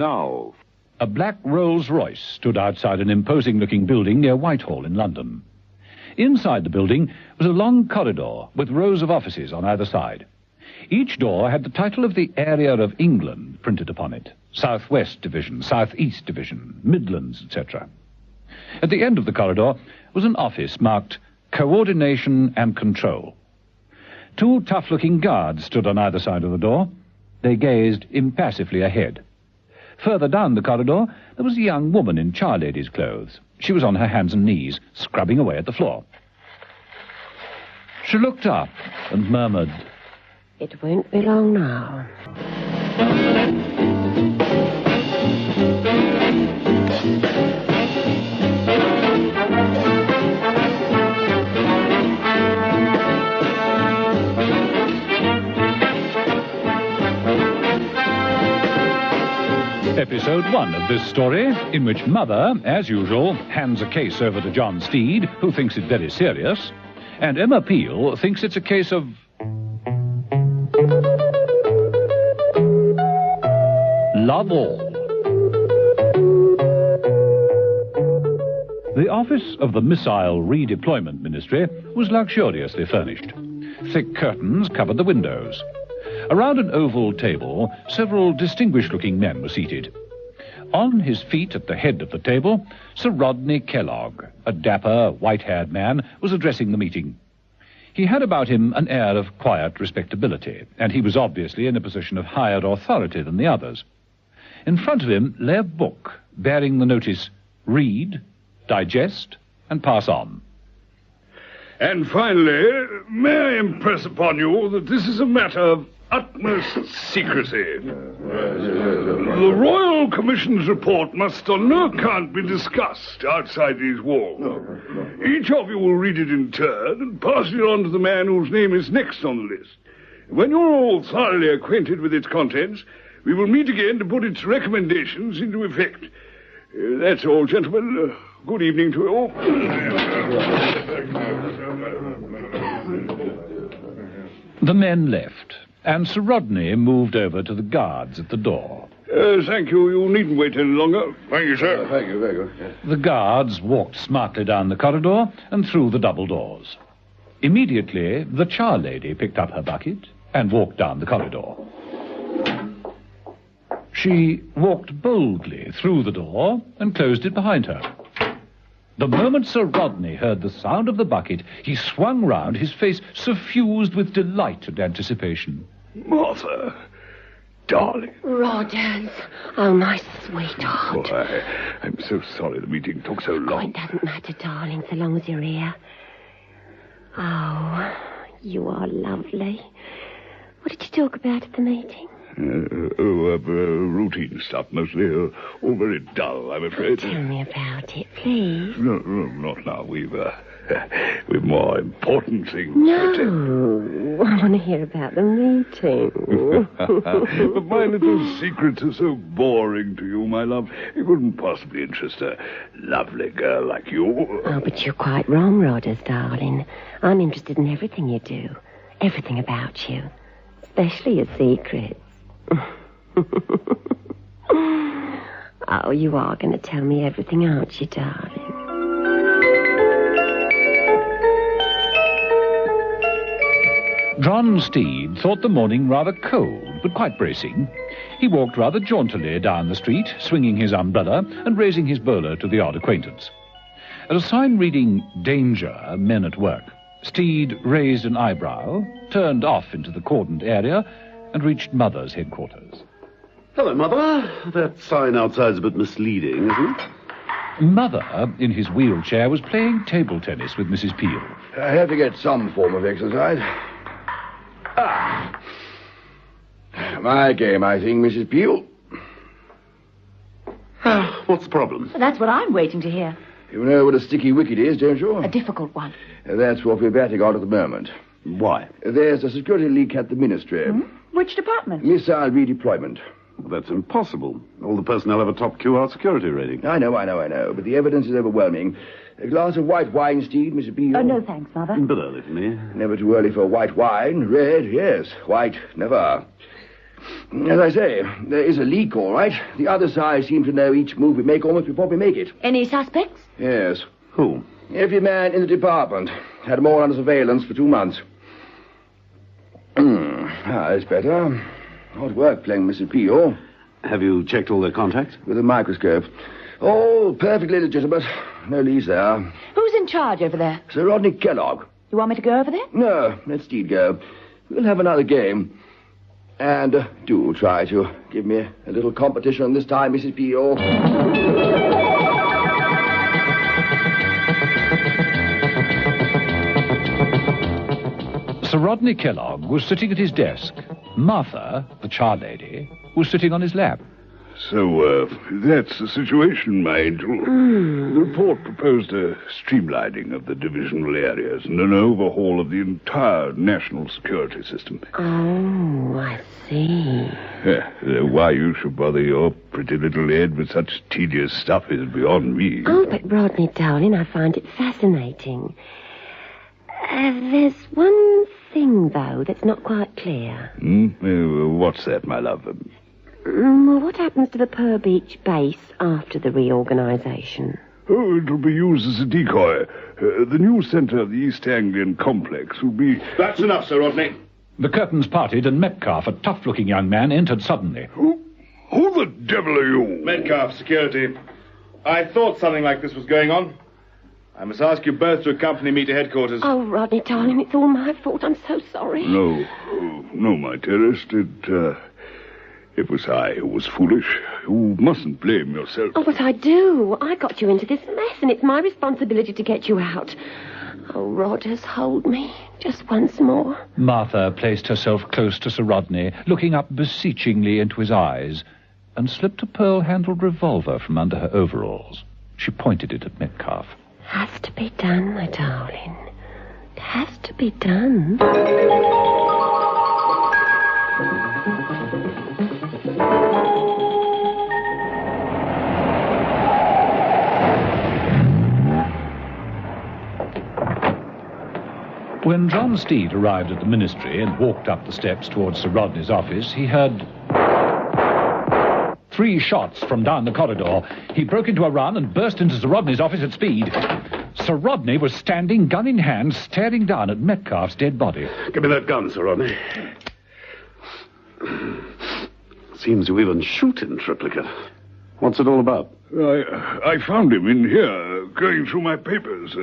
now. A black Rolls-Royce stood outside an imposing-looking building near Whitehall in London. Inside the building was a long corridor with rows of offices on either side. Each door had the title of the area of England printed upon it. South West Division, South East Division, Midlands, etc. At the end of the corridor was an office marked Coordination and Control. Two tough-looking guards stood on either side of the door. They gazed impassively ahead. Further down the corridor, there was a young woman in charlady's clothes. She was on her hands and knees, scrubbing away at the floor. She looked up and murmured, "It won't be long now." Episode 1 of this story, in which Mother, as usual, hands a case over to John Steed, who thinks it very serious, and Emma Peel thinks it's a case of love all. The office of the Missile Redeployment Ministry was luxuriously furnished. Thick curtains covered the windows. Around an oval table, several distinguished-looking men were seated. On his feet at the head of the table, Sir Rodney Kellogg, a dapper, white-haired man, was addressing the meeting. He had about him an air of quiet respectability, and he was obviously in a position of higher authority than the others. In front of him lay a book bearing the notice, "Read, digest, and pass on." And finally, may I impress upon you that this is a matter of utmost secrecy. The Royal Commission's report must on no account be discussed outside these walls. Each of you will read it in turn and pass it on to the man whose name is next on the list. When you're all thoroughly acquainted with its contents, we will meet again to put its recommendations into effect. That's all, gentlemen. Good evening to you all. The men left, and Sir Rodney moved over to the guards at the door. Thank you. You needn't wait any longer. Thank you, sir. Thank you, very good. The guards walked smartly down the corridor and through the double doors. Immediately, the charlady picked up her bucket and walked down the corridor. She walked boldly through the door and closed it behind her. The moment Sir Rodney heard the sound of the bucket, he swung round, his face suffused with delight and anticipation. Martha, darling. Rodders. Oh, my sweetheart. Oh, I'm so sorry the meeting took so long. Oh, it doesn't matter, darling, so long as you're here. Oh, you are lovely. What did you talk about at the meeting? Routine stuff, mostly. All very dull, I'm afraid. Tell me about it, please. No, not now. We've more important things. No, I want to hear about the meeting. But my little secrets are so boring to you, my love. It wouldn't possibly interest a lovely girl like you. Oh, but you're quite wrong, Rodders, darling. I'm interested in everything you do. Everything about you. Especially your secrets. Oh, you are going to tell me everything, aren't you, darling? John Steed thought the morning rather cold, but quite bracing. He walked rather jauntily down the street, swinging his umbrella and raising his bowler to the odd acquaintance. At a sign reading, "Danger, Men at Work," Steed raised an eyebrow, turned off into the cordoned area, and reached Mother's headquarters. Hello, Mother. That sign outside's a bit misleading, isn't it? Mother, in his wheelchair, was playing table tennis with Mrs. Peel. I have to get some form of exercise. My game, I think, Mrs. Peel. What's the problem? That's what I'm waiting to hear. You know what a sticky wicket is, don't you? A difficult one. That's what we're batting on at the moment. Why? There's a security leak at the ministry. Which department? Missile redeployment. That's impossible. All the personnel have a top QR security rating. I know. But the evidence is overwhelming. A glass of white wine, Steed, Mrs. Peel? Oh, no, thanks, Mother. A bit early for me. Never too early for white wine. Red, yes. White, never. As I say, there is a leak, all right. The other side seems to know each move we make almost before we make it. Any suspects? Yes. Who? Every man in the department. Had them all under surveillance for 2 months. That's better. Hard work playing Mrs. P.O. Have you checked all their contacts? With a microscope. All perfectly legitimate. No leads there. Who's in charge over there? Sir Rodney Kellogg. You want me to go over there? No, let Steed go. We'll have another game. And do try to give me a little competition this time, Mrs. P.O. Sir Rodney Kellogg was sitting at his desk. Martha, the charlady, was sitting on his lap. So, that's the situation, my angel. The report proposed a streamlining of the divisional areas and an overhaul of the entire national security system. Oh, I see. Why you should bother your pretty little head with such tedious stuff is beyond me. Oh, but Rodney, darling, I find it fascinating. There's one thing, though, that's not quite clear. What's that, my love? Well, what happens to the Pearl Beach base after the reorganisation? Oh, it'll be used as a decoy. The new centre of the East Anglian complex will be... That's enough, Sir Rodney. The curtains parted and Metcalfe, a tough-looking young man, entered suddenly. Who the devil are you? Metcalfe, security. I thought something like this was going on. I must ask you both to accompany me to headquarters. Oh, Rodney, darling, it's all my fault. I'm so sorry. No, my dearest. It was I who was foolish. You mustn't blame yourself. Oh, but I do. I got you into this mess, and it's my responsibility to get you out. Oh, Rogers, hold me. Just once more. Martha placed herself close to Sir Rodney, looking up beseechingly into his eyes, and slipped a pearl-handled revolver from under her overalls. She pointed it at Metcalfe. Has to be done, my darling. It has to be done. When John Steed arrived at the ministry and walked up the steps towards Sir Rodney's office, he heard 3 shots from down the corridor. He broke into a run and burst into Sir Rodney's office at speed. Sir Rodney was standing, gun in hand, staring down at Metcalfe's dead body. Give me that gun, Sir Rodney. Seems you even shoot in triplicate. What's it all about? I found him in here, going through my papers.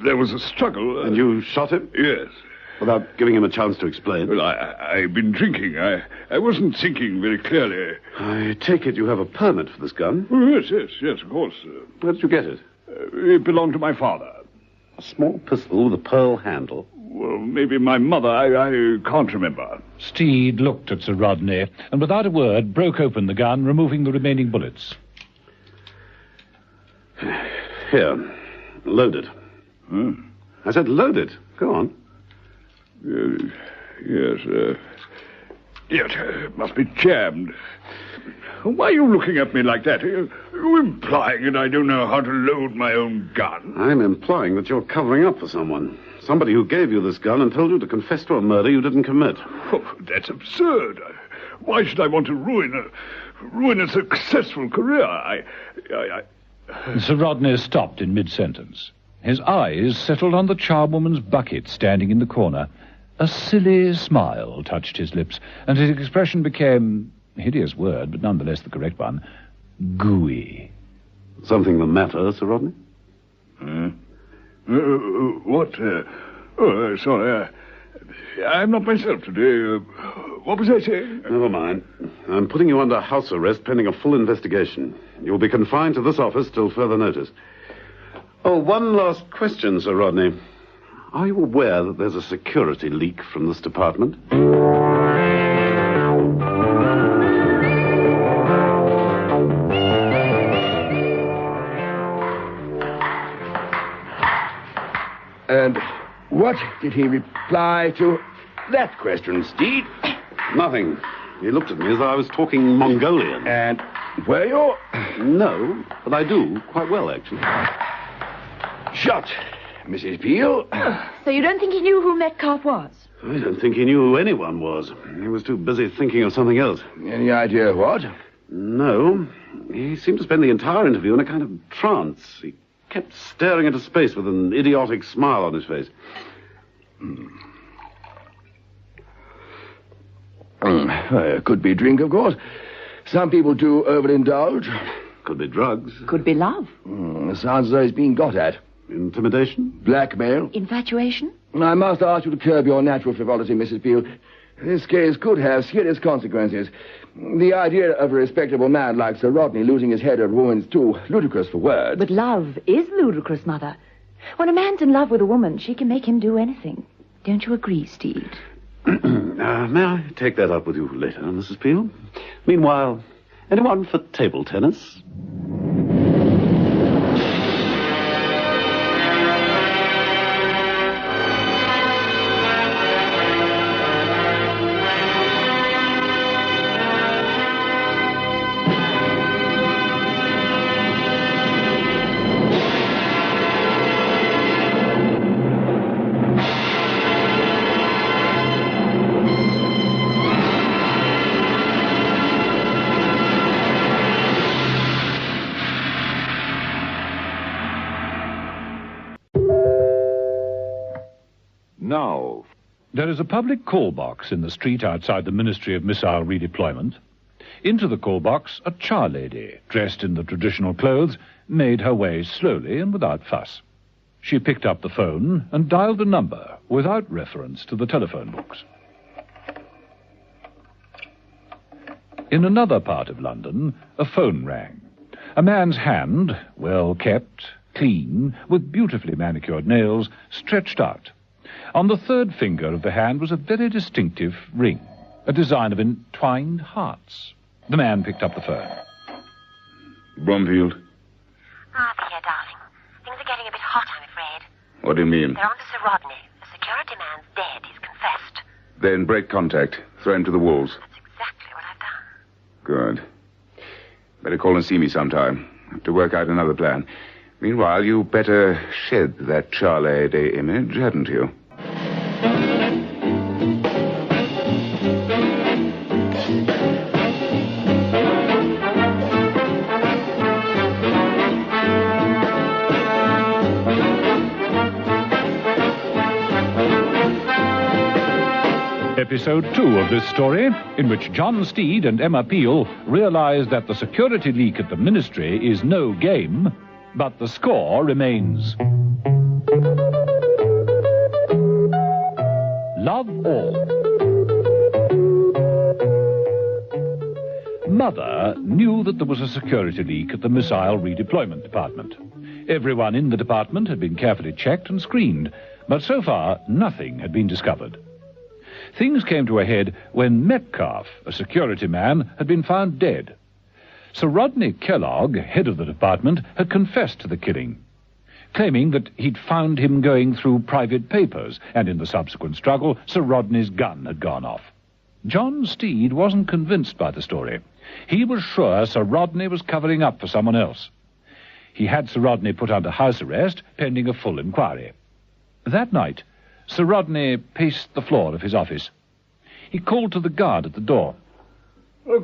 There was a struggle. And you shot him? Yes. Without giving him a chance to explain? Well, I've been drinking. I wasn't thinking very clearly. I take it you have a permit for this gun? Oh, yes, of course. Where did you get it? It belonged to my father. A small pistol with a pearl handle? Well, maybe my mother. I can't remember. Steed looked at Sir Rodney and without a word broke open the gun, removing the remaining bullets. Here. Load it. Huh? I said load it. Go on. Yes, must be jammed. Why are you looking at me like that? Are you implying that I don't know how to load my own gun? I'm implying that you're covering up for someone. Somebody who gave you this gun and told you to confess to a murder you didn't commit. Oh, that's absurd. Why should I want to ruin a successful career? Sir Rodney stopped in mid-sentence. His eyes settled on the charwoman's bucket standing in the corner. A silly smile touched his lips, and his expression became, a hideous word, but nonetheless the correct one, gooey. Something the matter, Sir Rodney? What? Sorry. I'm not myself today. What was I saying? Never mind. I'm putting you under house arrest pending a full investigation. You'll be confined to this office till further notice. Oh, one last question, Sir Rodney. Are you aware that there's a security leak from this department? And what did he reply to that question, Steed? Nothing. He looked at me as though I was talking Mongolian. And were you? No, but I do quite well, actually. Shot Mrs. Peel. So you don't think he knew who Metcalf was? I don't think he knew who anyone was. He was too busy thinking of something else. Any idea what? No. He seemed to spend the entire interview in a kind of trance. He kept staring into space with an idiotic smile on his face. Could be drink, of course. Some people do overindulge. Could be drugs. Could be love. Sounds as though he's being got at. Intimidation? Blackmail. Infatuation? I must ask you to curb your natural frivolity, Mrs. Peel. This case could have serious consequences. The idea of a respectable man like Sir Rodney losing his head over a woman's too ludicrous for words. But love is ludicrous, Mother. When a man's in love with a woman, she can make him do anything. Don't you agree, Steed? May I take that up with you later, Mrs. Peel? Meanwhile, anyone for table tennis? Now, There is a public call box in the street outside the Ministry of Missile Redeployment. Into the call box, a charlady, dressed in the traditional clothes, made her way slowly and without fuss. She picked up the phone and dialed a number without reference to the telephone books. In another part of London, a phone rang. A man's hand, well kept, clean, with beautifully manicured nails, stretched out. On the third finger of the hand was a very distinctive ring, a design of entwined hearts. The man picked up the phone. Bromfield. Arthur here, darling. Things are getting a bit hot, I'm afraid. What do you mean? They're on to Sir Rodney. The security man's dead. He's confessed. Then break contact. Throw him to the wolves. That's exactly what I've done. Good. Better call and see me sometime. Have to work out another plan. Meanwhile, you better shed that charlady image, hadn't you? Episode 2 of this story, in which John Steed and Emma Peel realize that the security leak at the Ministry is no game, but the score remains. Love all. Mother knew that there was a security leak at the Missile Redeployment Department. Everyone in the department had been carefully checked and screened, but so far nothing had been discovered. Things came to a head when Metcalf, a security man, had been found dead. Sir Rodney Kellogg, head of the department, had confessed to the killing, claiming that he'd found him going through private papers, and in the subsequent struggle, Sir Rodney's gun had gone off. John Steed wasn't convinced by the story. He was sure Sir Rodney was covering up for someone else. He had Sir Rodney put under house arrest, pending a full inquiry. That night, Sir Rodney paced the floor of his office. He called to the guard at the door.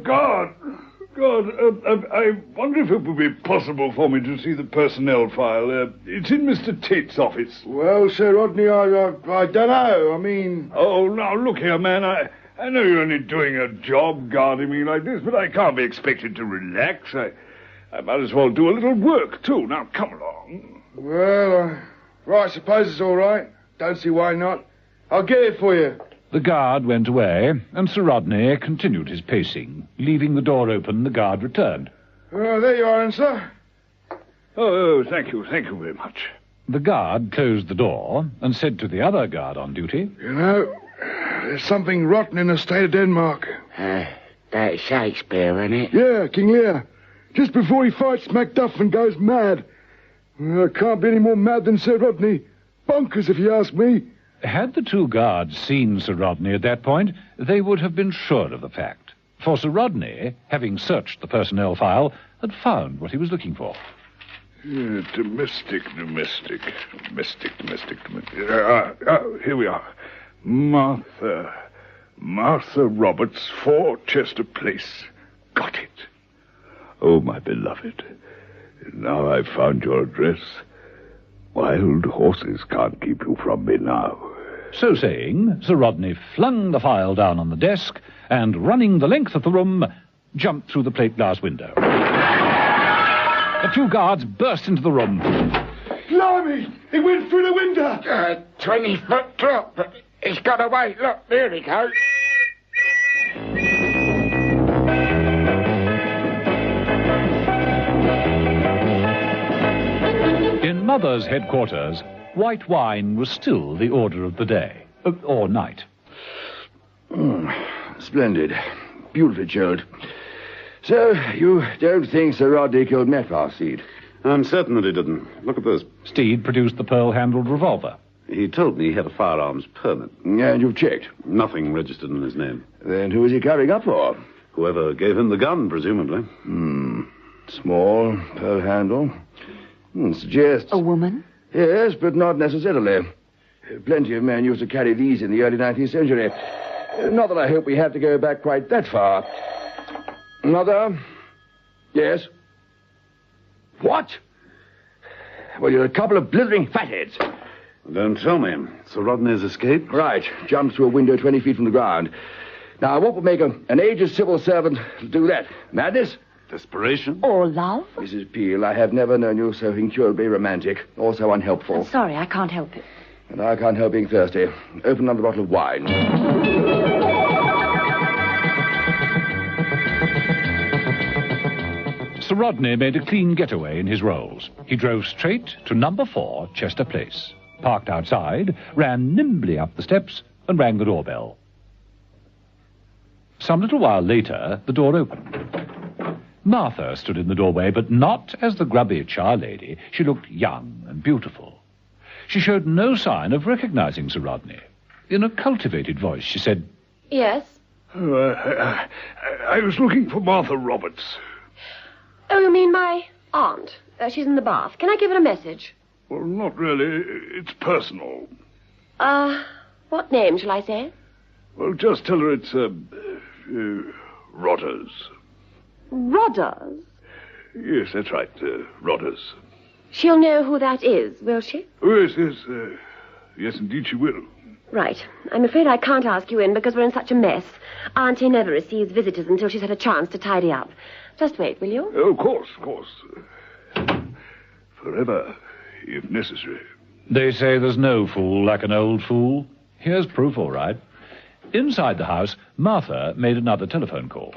Guard, I wonder if it would be possible for me to see the personnel file. It's in Mr. Tate's office. Well, Sir Rodney, I don't know. I mean... Oh, now, look here, man. I know you're only doing a job guarding me like this, but I can't be expected to relax. I might as well do a little work, too. Now, come along. Well, I suppose it's all right. Don't see why not. I'll get it for you. The guard went away, and Sir Rodney continued his pacing. Leaving the door open, the guard returned. There you are, sir. Oh, thank you very much. The guard closed the door and said to the other guard on duty, You know, there's something rotten in the state of Denmark. That's Shakespeare, isn't it? Yeah, King Lear. Just before he fights Macduff and goes mad. Can't be any more mad than Sir Rodney. Bonkers, if you ask me. Had the two guards seen Sir Rodney at that point, they would have been sure of the fact. For Sir Rodney, having searched the personnel file, had found what he was looking for. Domestic. Here we are. Martha Roberts, 4 Chester Place. Got it. Oh, my beloved. Now I've found your address. Wild horses can't keep you from me now. So saying, Sir Rodney flung the file down on the desk and, running the length of the room, jumped through the plate glass window. The 2 guards burst into the room. Blimey! He went through the window! 20-foot drop, but he's got away. Look, there he goes. In Mother's headquarters, white wine was still the order of the day, or night. Splendid. Beautifully chilled. So, you don't think Sir Rodney killed Metcalfe, Steed? I'm certain that he didn't. Look at this. Steed produced the pearl-handled revolver. He told me he had a firearms permit. And you've checked? Nothing registered in his name. Then who is he covering up for? Whoever gave him the gun, presumably. Small, pearl handle. Suggests... A woman? Yes, but not necessarily. Plenty of men used to carry these in the early 19th century. Not that I hope we have to go back quite that far. Mother? Yes? What? Well, you're a couple of blithering fatheads. Don't tell me. Sir Rodney's escaped? Right. Jumped through a window 20 feet from the ground. Now, what would make an aged civil servant do that? Madness? Desperation? Or love? Mrs. Peel, I have never known you so incurably romantic or so unhelpful. I'm sorry, I can't help it. And I can't help being thirsty. Open another bottle of wine. Sir Rodney made a clean getaway in his rolls. He drove straight to number 4 Chester Place, parked outside, ran nimbly up the steps, and rang the doorbell. Some little while later, the door opened. Martha stood in the doorway, but not as the grubby charlady. She looked young and beautiful. She showed no sign of recognizing Sir Rodney. In a cultivated voice, she said, Yes? I was looking for Martha Roberts. Oh, you mean my aunt? She's in the bath. Can I give her a message? Well, not really. It's personal. What name shall I say? Well, just tell her it's, Rodders. Rodders? Yes, that's right, Rodders. She'll know who that is, will she? Oh, yes, yes, indeed she will. Right. I'm afraid I can't ask you in because we're in such a mess. Auntie never receives visitors until she's had a chance to tidy up. Just wait, will you? Oh, of course. Forever, if necessary. They say there's no fool like an old fool. Here's proof, all right. Inside the house, Martha made another telephone call.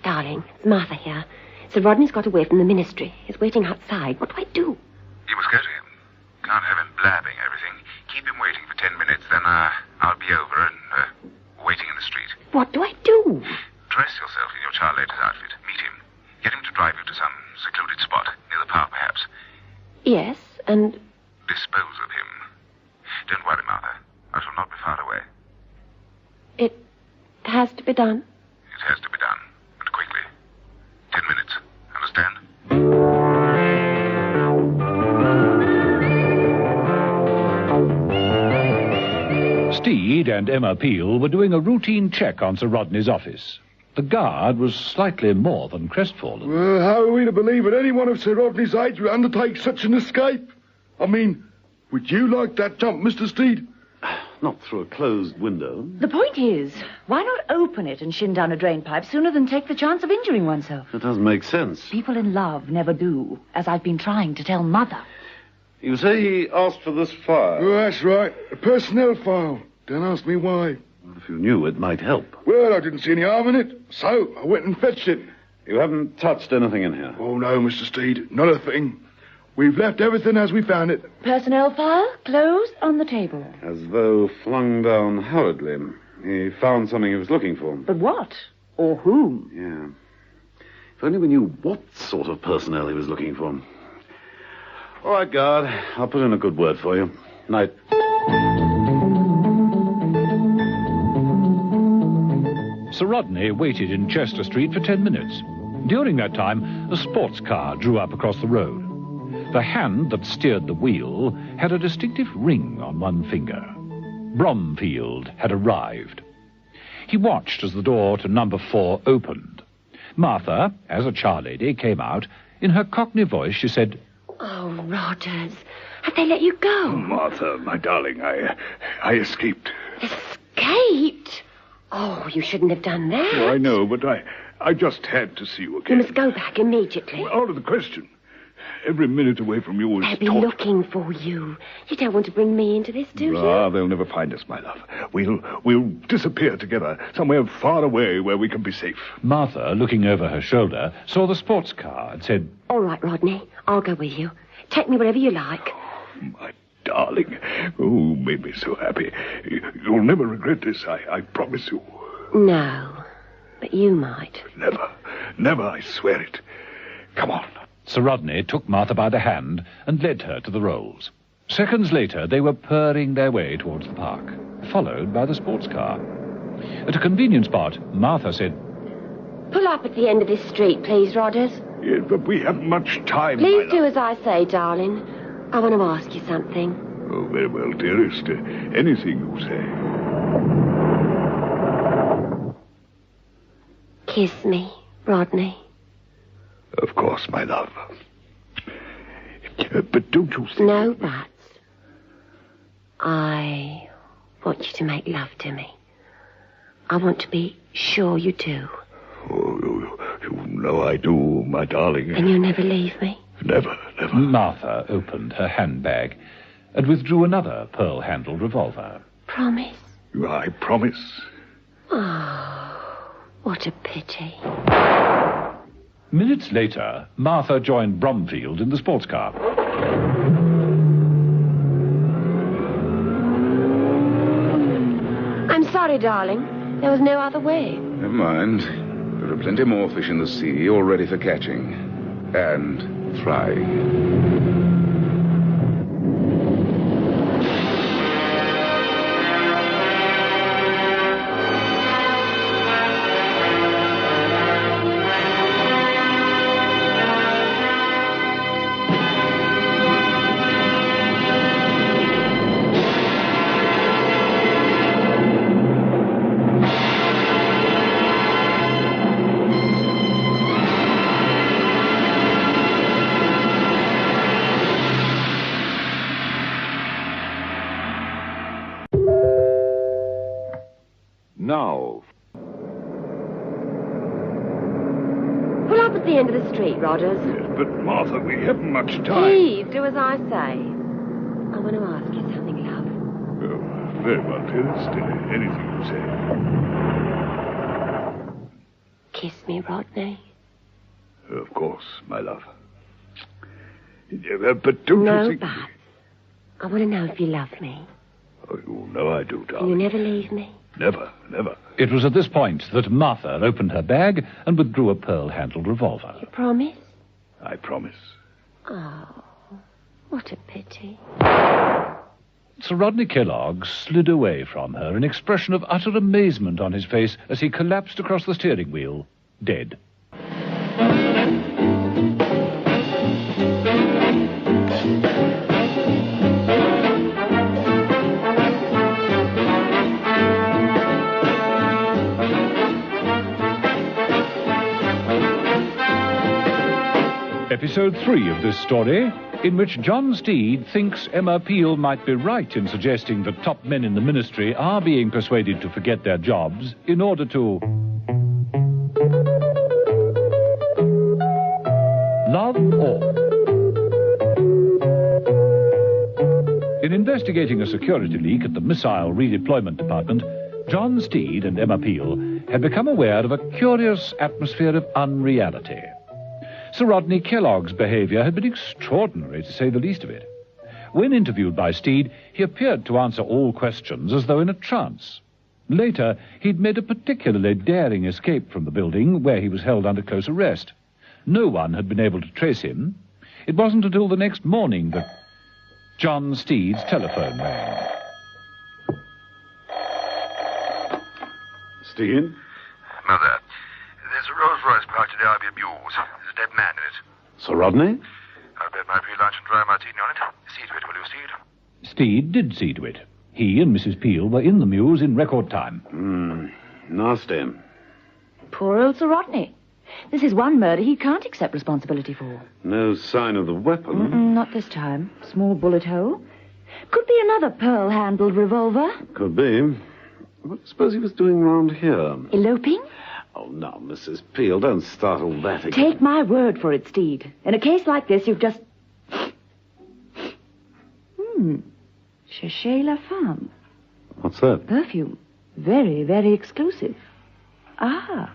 Darling, it's Martha here. Sir Rodney's got away from the ministry. He's waiting outside. What do I do? You must go to him. Can't have him blabbing everything. Keep him waiting for 10 minutes, then I'll be over and waiting in the street. What do I do? Dress yourself in your child lady's outfit. Meet him. Get him to drive you to some secluded spot, near the park perhaps. Yes, and... Dispose of him. Don't worry, Martha. I shall not be far away. It has to be done? It has to be done. And quickly. 10 minutes. Understand? Steed and Emma Peel were doing a routine check on Sir Rodney's office. The guard was slightly more than crestfallen. Well, how are we to believe that anyone of Sir Rodney's age would undertake such an escape? I mean, would you like that jump, Mr. Steed? Not through a closed window. The point is, why not open it and shin down a drain pipe sooner than take the chance of injuring oneself? It doesn't make sense. People in love never do, as I've been trying to tell Mother. You say he asked for this file? Oh, that's right. A personnel file. Don't ask me why. Well, if you knew, it might help. Well, I didn't see any harm in it, so I went and fetched it. You haven't touched anything in here? Oh, no, Mr. Steed. Not a thing. We've left everything as we found it. Personnel file closed on the table. As though flung down hurriedly. He found something he was looking for. But what? Or whom? Yeah. If only we knew what sort of personnel he was looking for. All right, guard. I'll put in a good word for you. Night. Sir Rodney waited in Chester Street for 10 minutes. During that time, a sports car drew up across the road. The hand that steered the wheel had a distinctive ring on one finger. Bromfield had arrived. He watched as the door to number 4 opened. Martha, as a charlady, came out. In her Cockney voice, she said, "Oh, Rogers, have they let you go?" Martha, my darling, I escaped. Escaped? Oh, you shouldn't have done that. Oh, I know, but I just had to see you You again. must go back immediately. Out of the question. Every minute away from you is They'll be torture. looking for you. You don't want to bring me into this, do you? They'll never find us, my love. We'll disappear together, somewhere far away where we can be safe. Martha, looking over her shoulder, saw the sports car and said, All right, Rodney. I'll go with you. Take me wherever you like. My darling. Oh, made me so happy. You'll never regret this, I promise you. No, but you might. Never, I swear it. Come on. Sir Rodney took Martha by the hand and led her to the Rolls. Seconds later, they were purring their way towards the park, followed by the sports car. At a convenient spot, Martha said, Pull up at the end of this street, please, Rodders. Yes, but we haven't much time, Please do as I say, darling. I want to ask you something. Oh, very well, dearest. Anything you say. Kiss me, Rodney. Of course, my love. But don't you think... No buts. I want you to make love to me. I want to be sure you do. Oh, you know I do, my darling. And you'll never leave me? Never. Martha opened her handbag and withdrew another pearl-handled revolver. Promise? I promise. Oh, what a pity. Minutes later, Martha joined Bromfield in the sports car. I'm sorry, darling. There was no other way. Never mind. There are plenty more fish in the sea, all ready for catching. And frying. Now. Pull up at the end of the street, Rodders. But, Martha, we haven't much time. Please, do as I say. I want to ask you something, love. Oh, very well, dearest. Anything you say. Kiss me, Rodney. Of course, my love. But don't no you think... buts. I want to know if you love me. Oh, you know I do, And darling. you'll never leave me? Never. It was at this point that Martha opened her bag and withdrew a pearl-handled revolver. You promise? I promise. Oh, what a pity. Sir Rodney Kellogg slid away from her, an expression of utter amazement on his face as he collapsed across the steering wheel, dead. Episode 3 of this story, in which John Steed thinks Emma Peel might be right in suggesting that top men in the ministry are being persuaded to forget their jobs in order to... love all. In investigating a security leak at the Missile Redeployment Department, John Steed and Emma Peel had become aware of a curious atmosphere of unreality. Sir Rodney Kellogg's behavior had been extraordinary, to say the least of it. When interviewed by Steed, he appeared to answer all questions as though in a trance. Later, he'd made a particularly daring escape from the building, where he was held under close arrest. No one had been able to trace him. It wasn't until the next morning that John Steed's telephone rang. Steed? Mother, there's a Rolls-Royce parked at the Ivy Mews. There's a dead man in it. Sir Rodney? I'll bet my free lunch and dry martini on it. See to it, will you, Steed? Steed did see to it. He and Mrs. Peel were in the Mews in record time. Nasty. Poor old Sir Rodney. This is one murder he can't accept responsibility for. No sign of the weapon. Not this time. Small bullet hole. Could be another pearl-handled revolver. Could be. What do you suppose he was doing round here? Eloping? Oh, now, Mrs. Peel, don't startle that again. Take my word for it, Steed. In a case like this, you've just... Cherchez la femme. What's that? Perfume. Very, very exclusive. Ah,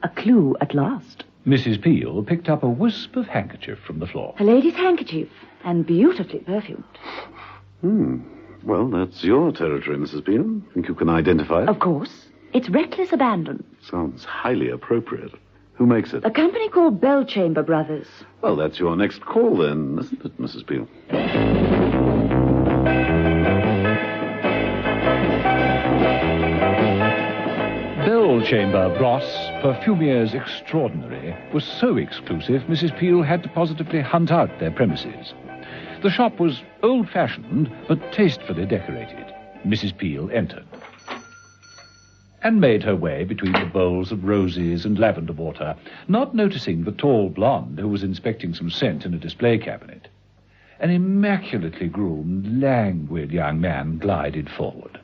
a clue at last. Mrs. Peel picked up a wisp of handkerchief from the floor. A lady's handkerchief, and beautifully perfumed. Well, that's your territory, Mrs. Peel. Think you can identify it? Of course. It's reckless abandon. Sounds highly appropriate. Who makes it? A company called Bellchamber Brothers. Well, that's your next call, then, isn't it, Mrs. Peel? Bellchamber Bros, perfumiers extraordinary, was so exclusive Mrs. Peel had to positively hunt out their premises. The shop was old-fashioned, but tastefully decorated. Mrs. Peel entered and made her way between the bowls of roses and lavender water, not noticing the tall blonde who was inspecting some scent in a display cabinet. An immaculately groomed, languid young man glided forward.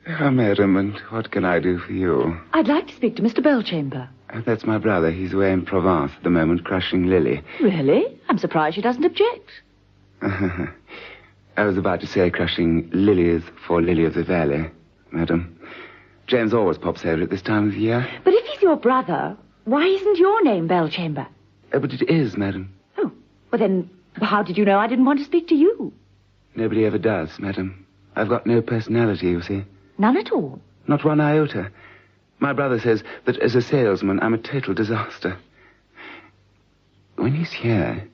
Madam, and what can I do for you? I'd like to speak to Mr. Bellchamber. That's my brother. He's away in Provence at the moment, crushing Lily. Really? I'm surprised she doesn't object. I was about to say crushing lilies for Lily of the Valley, madam. James always pops over at this time of the year. But if he's your brother, why isn't your name Bellchamber? But it is, madam. Oh, well then, how did you know I didn't want to speak to you? Nobody ever does, madam. I've got no personality, you see. None at all? Not one iota. My brother says that as a salesman, I'm a total disaster. When he's here,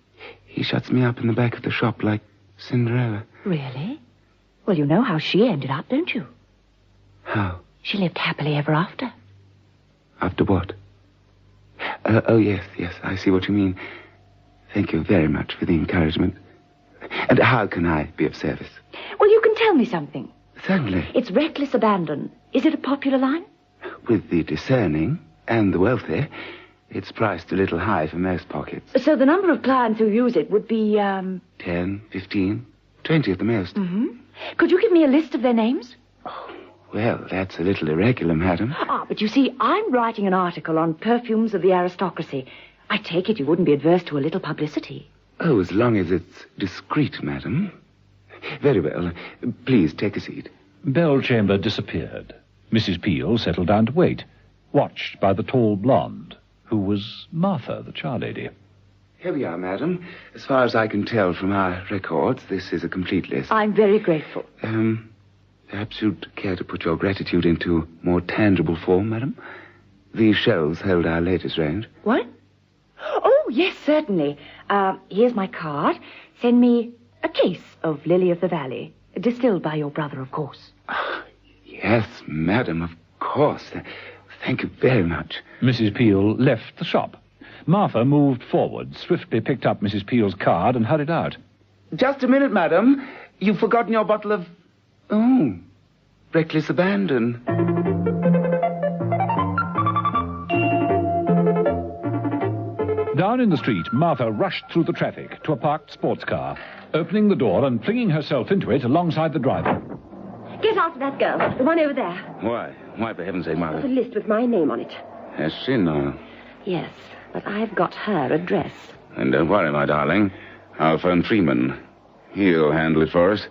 he shuts me up in the back of the shop like Cinderella. Really? Well, you know how she ended up, don't you? How? She lived happily ever after. After what? Oh, yes, I see what you mean. Thank you very much for the encouragement. And how can I be of service? Well, you can tell me something. Certainly. It's reckless abandon. Is it a popular line? With the discerning and the wealthy, it's priced a little high for most pockets. So the number of clients who use it would be, 10, 15, 20 at the most. Could you give me a list of their names? Well, that's a little irregular, madam. But you see, I'm writing an article on perfumes of the aristocracy. I take it you wouldn't be adverse to a little publicity. Oh, as long as it's discreet, madam. Very well. Please take a seat. Bellchamber disappeared. Mrs. Peel settled down to wait, watched by the tall blonde, who was Martha, the charlady. Here we are, madam. As far as I can tell from our records, this is a complete list. I'm very grateful. Perhaps you'd care to put your gratitude into more tangible form, madam? These shelves hold our latest range. What? Oh, yes, certainly. Here's my card. Send me a case of Lily of the Valley, distilled by your brother, of course. Yes, madam, of course. Thank you very much. Mrs. Peel left the shop. Martha moved forward, swiftly picked up Mrs. Peel's card and hurried out. Just a minute, madam. You've forgotten your bottle of... Oh, reckless abandon. Down in the street, Martha rushed through the traffic to a parked sports car, opening the door and flinging herself into it alongside the driver. Get after that girl, the one over there. Why? Why, for heaven's sake, Martha? The list with my name on it. Has she now? Yes, but I've got her address. And don't worry, my darling. I'll phone Freeman. He'll handle it for us.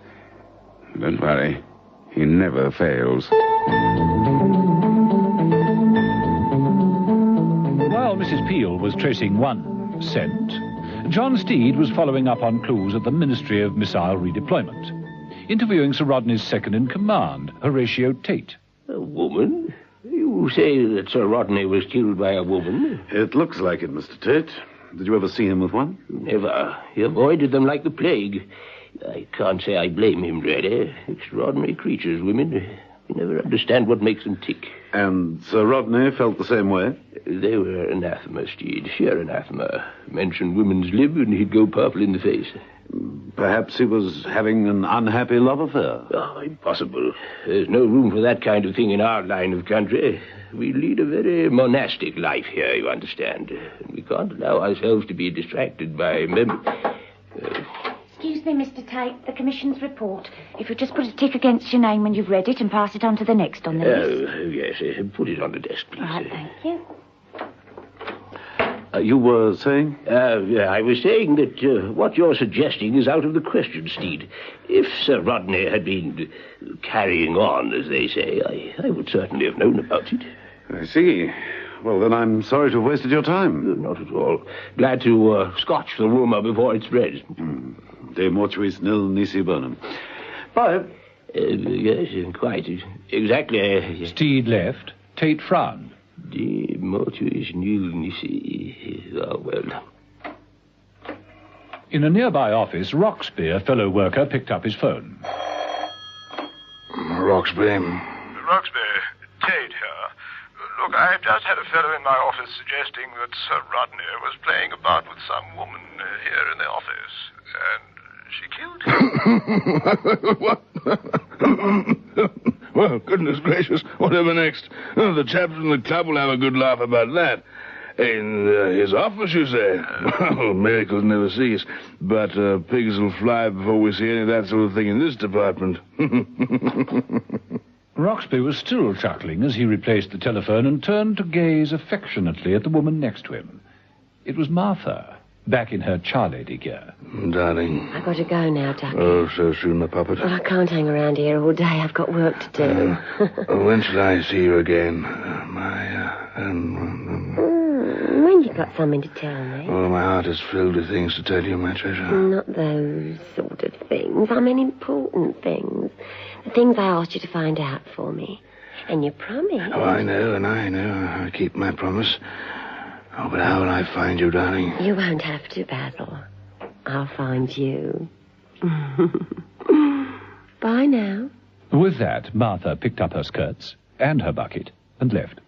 Don't worry. He never fails. While Mrs. Peel was tracing one scent, John Steed was following up on clues at the Ministry of Missile Redeployment, interviewing Sir Rodney's second-in-command, Horatio Tate. A woman? You say that Sir Rodney was killed by a woman? It looks like it, Mr. Tate. Did you ever see him with one? Never. He avoided them like the plague. I can't say I blame him, really. Extraordinary creatures, women. You never understand what makes them tick. And Sir Rodney felt the same way? They were anathema, Steed. Sheer anathema. Mention women's lib and he'd go purple in the face. Perhaps he was having an unhappy love affair. Oh, impossible. There's no room for that kind of thing in our line of country. We lead a very monastic life here, you understand. And we can't allow ourselves to be distracted by Excuse me, Mr. Tate, the Commission's report. If you just put a tick against your name when you've read it and pass it on to the next on the list. Oh, yes. Put it on the desk, please. Right, thank you. You were saying? I was saying that what you're suggesting is out of the question, Steed. If Sir Rodney had been carrying on, as they say, I would certainly have known about it. I see. Well, then I'm sorry to have wasted your time. Not at all. Glad to scotch the rumour before it spreads. De mortuis nil nisi bonum. Yes, quite. Exactly. Steed left. Tate frowned. De mortuis nil nisi. Oh, well. In a nearby office, Roxby, a fellow worker, picked up his phone. Roxby. Roxby, Tate here. Look, I've just had a fellow in my office suggesting that Sir Rodney was playing about with some woman here in the office, and she killed him. What? Well, goodness gracious, whatever next? Oh, the chaps in the club will have a good laugh about that. In his office, you say? Well, miracles never cease. But pigs will fly before we see any of that sort of thing in this department. Roxby was still chuckling as he replaced the telephone and turned to gaze affectionately at the woman next to him. It was Martha, back in her charlady gear. Darling. I've got to go now, Ducky. Oh, so soon, my puppet. Well, I can't hang around here all day. I've got work to do. When shall I see you again? When you've got something to tell me. Oh, my heart is filled with things to tell you, my treasure. Not those sort of things. I mean important things. The things I asked you to find out for me. And you promised. Oh, I know. I keep my promise. Oh, but how will I find you, darling? You won't have to, Basil. I'll find you. Bye now. With that, Martha picked up her skirts and her bucket and left.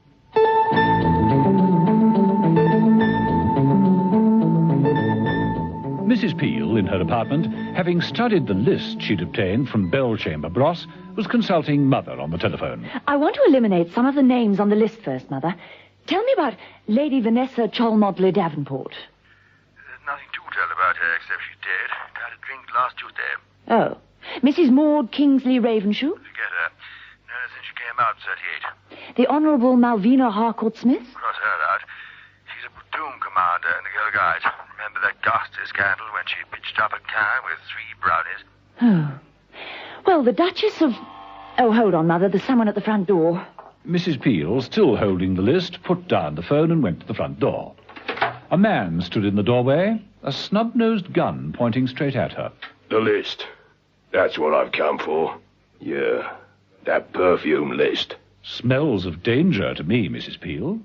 Mrs. Peel, in her apartment, having studied the list she'd obtained from Bell Chamber Bros, was consulting Mother on the telephone. I want to eliminate some of the names on the list first, Mother. Tell me about Lady Vanessa Cholmodley Davenport. There's nothing to tell about her except she's dead. Had a drink last Tuesday. Oh. Mrs. Maud Kingsley Ravenshoe. Forget her. Known since she came out in 38. The Honourable Malvina Harcourt-Smith. Cross her out. She's a platoon commander in the Girl Guides. Remember that ghastly scandal when she pitched up a can with 3 brownies? Oh. Well, the Duchess of... Oh, hold on, Mother. There's someone at the front door. Mrs. Peel, still holding the list, put down the phone and went to the front door. A man stood in the doorway, a snub-nosed gun pointing straight at her. The list. That's what I've come for. Yeah, that perfume list. Smells of danger to me, Mrs. Peel.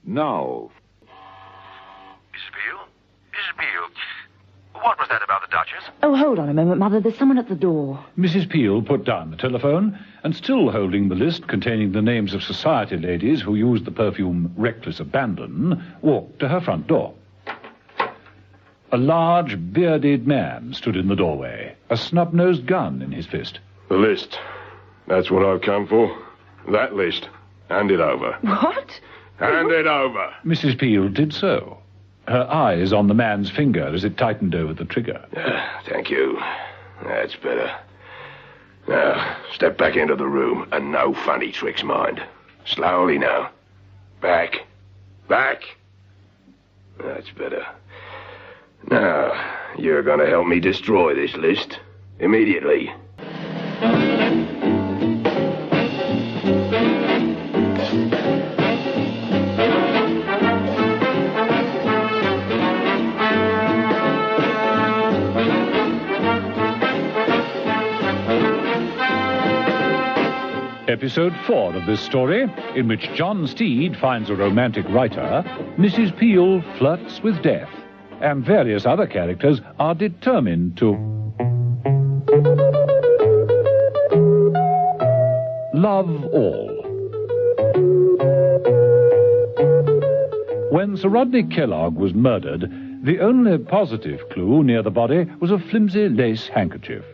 Now. Mrs. Peel, what was that about the Duchess? Oh, hold on a moment, Mother. There's someone at the door. Mrs. Peel put down the telephone and, still holding the list containing the names of society ladies who used the perfume Reckless Abandon, walked to her front door. A large, bearded man stood in the doorway, a snub-nosed gun in his fist. The list. That's what I've come for. That list. Hand it over. What? Hand it over. Mrs. Peel did so, her eyes on the man's finger as it tightened over the trigger. Thank you. That's better. Now, step back into the room and no funny tricks, mind. Slowly now. Back. Back. That's better. Now, you're going to help me destroy this list. Immediately. Episode 4 of this story, in which John Steed finds a romantic writer, Mrs. Peel flirts with death, and various other characters are determined to love all. When Sir Rodney Kellogg was murdered, the only positive clue near the body was a flimsy lace handkerchief.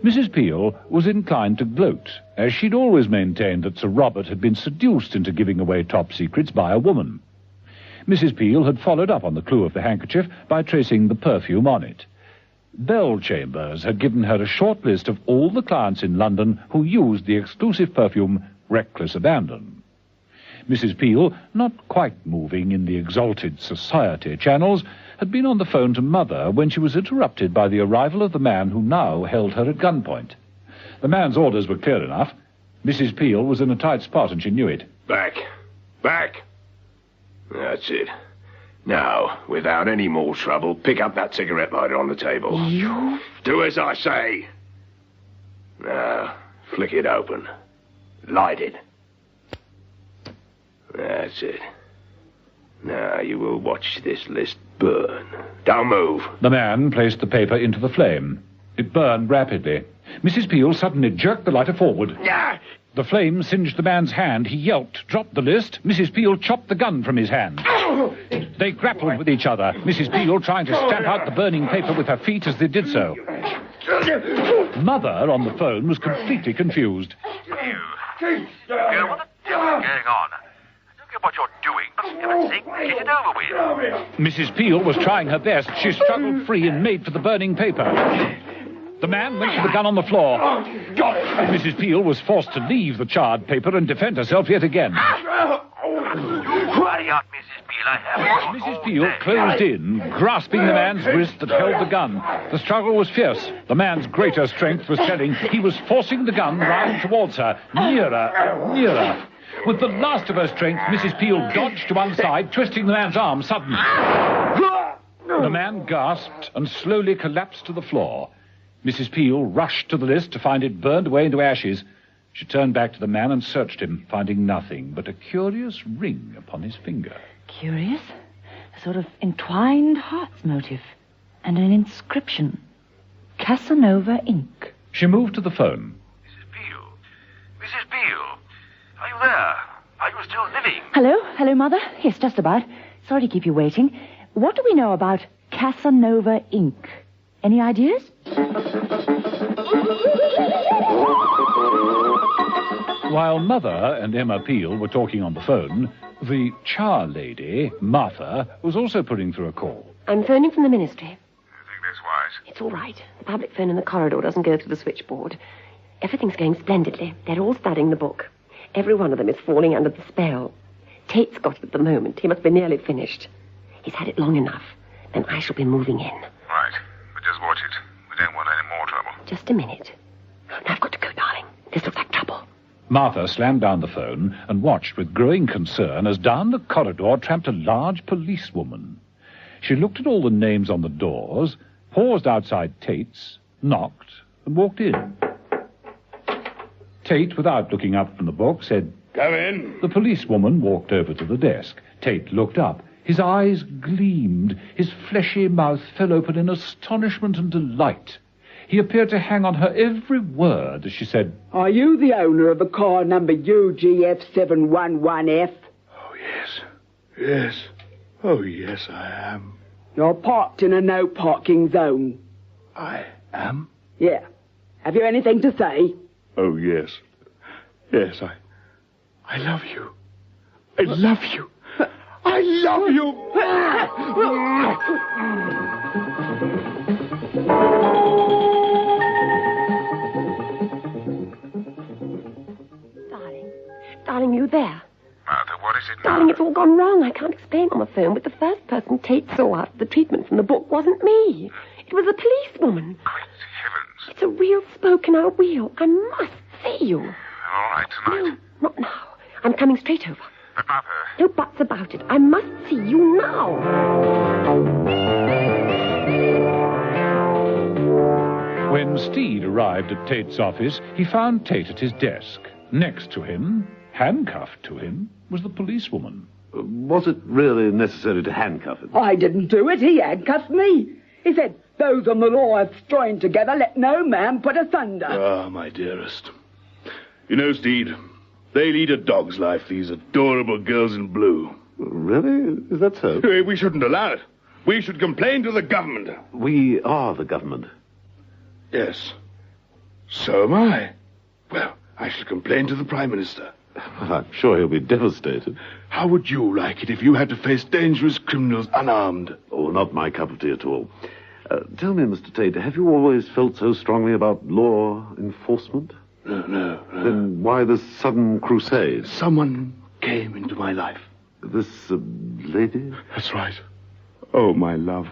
Mrs. Peel was inclined to gloat, as she'd always maintained that Sir Robert had been seduced into giving away top secrets by a woman. Mrs. Peel had followed up on the clue of the handkerchief by tracing the perfume on it. Bell Chambers had given her a short list of all the clients in London who used the exclusive perfume Reckless Abandon. Mrs. Peel, not quite moving in the exalted society channels, had been on the phone to Mother when she was interrupted by the arrival of the man who now held her at gunpoint. The man's orders were clear enough. Mrs. Peel was in a tight spot and she knew it. Back. Back. That's it. Now, without any more trouble, pick up that cigarette lighter on the table. You? Do as I say. Now, flick it open. Light it. That's it. Now you will watch this list burn. Don't move. The man placed the paper into the flame. It burned rapidly. Mrs. Peel suddenly jerked the lighter forward. The flame singed the man's hand. He yelped, dropped the list. Mrs. Peel chopped the gun from his hand. They grappled with each other, Mrs. Peel trying to stamp out the burning paper with her feet as they did so. Mother, on the phone, was completely confused. Hugh, what the devil is going on? Look at what you're doing. For heaven's sake, get it over with. Mrs. Peel was trying her best. She struggled free and made for the burning paper. The man went for the gun on the floor. Mrs. Peel was forced to leave the charred paper and defend herself yet again. Hurry up, Mrs. Peel. I have it. Mrs. Peel closed in, grasping the man's wrist that held the gun. The struggle was fierce. The man's greater strength was telling. He was forcing the gun round towards her, nearer, nearer. With the last of her strength, Mrs. Peel dodged to one side, twisting the man's arm suddenly. The man gasped and slowly collapsed to the floor. Mrs. Peel rushed to the list to find it burned away into ashes. She turned back to the man and searched him, finding nothing but a curious ring upon his finger. Curious? A sort of entwined heart's motif. And an inscription. Casanova ink. She moved to the phone. Mrs. Peel, are you there? Are you still living? Hello, Mother. Yes, just about. Sorry to keep you waiting. What do we know about Casanova ink? Any ideas? While Mother and Emma Peel were talking on the phone, the char lady, Martha, was also putting through a call. I'm phoning from the ministry. I think that's wise. It's all right. The public phone in the corridor doesn't go through the switchboard. Everything's going splendidly. They're all studying the book. Every one of them is falling under the spell. Tate's got it at the moment. He must be nearly finished. He's had it long enough. Then I shall be moving in. Right. But just watch it. We don't want any more trouble. Just a minute. Now I've got to go, darling. This looks like trouble. Martha slammed down the phone and watched with growing concern as down the corridor tramped a large policewoman. She looked at all the names on the doors, paused outside Tate's, knocked, and walked in. Tate, without looking up from the book, said, "Come in." The policewoman walked over to the desk. Tate looked up. His eyes gleamed. His fleshy mouth fell open in astonishment and delight. He appeared to hang on her every word as she said, "Are you the owner of the car number UGF711F? Oh, yes. Yes. Oh, yes, I am. You're parked in a no parking zone." I am? Yeah. Have you anything to say? Oh, yes. Yes, I love you. I love you. I love you. Darling, you there? Martha, what is it now? Darling, it's all gone wrong. I can't explain on the phone, but the first person Tate saw after the treatment from the book wasn't me. It was a policewoman. Great heavens. It's a real spoken-out wheel. I must see you. All right, tonight. No, not now. I'm coming straight over. But, Martha... No buts about it. I must see you now. When Steed arrived at Tate's office, he found Tate at his desk. Next to him, handcuffed to him, was the policewoman. Was it really necessary to handcuff him? I didn't do it. He handcuffed me. He said, those on the law have joined together, let no man put asunder. Ah, my dearest. You know, Steed, they lead a dog's life, these adorable girls in blue. Really? Is that so? We shouldn't allow it. We should complain to the government. We are the government. Yes. So am I. Well, I shall complain to the Prime Minister. Well, I'm sure he'll be devastated. How would you like it if you had to face dangerous criminals unarmed? Oh, not my cup of tea at all. Tell me, Mr. Tate, have you always felt so strongly about law enforcement? No. Then why this sudden crusade? Someone came into my life. This lady? That's right. Oh, my love.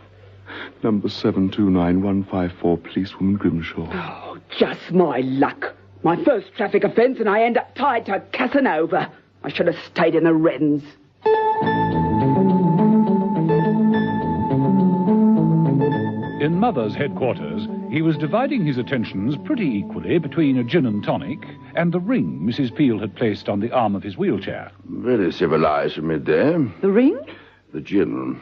Number 729154, policewoman Grimshaw. Oh, just my luck. My first traffic offence and I end up tied to Casanova. I should have stayed in the Wrens. In Mother's headquarters, he was dividing his attentions pretty equally between a gin and tonic and the ring Mrs. Peel had placed on the arm of his wheelchair. Very civilized for midday. The ring? The gin.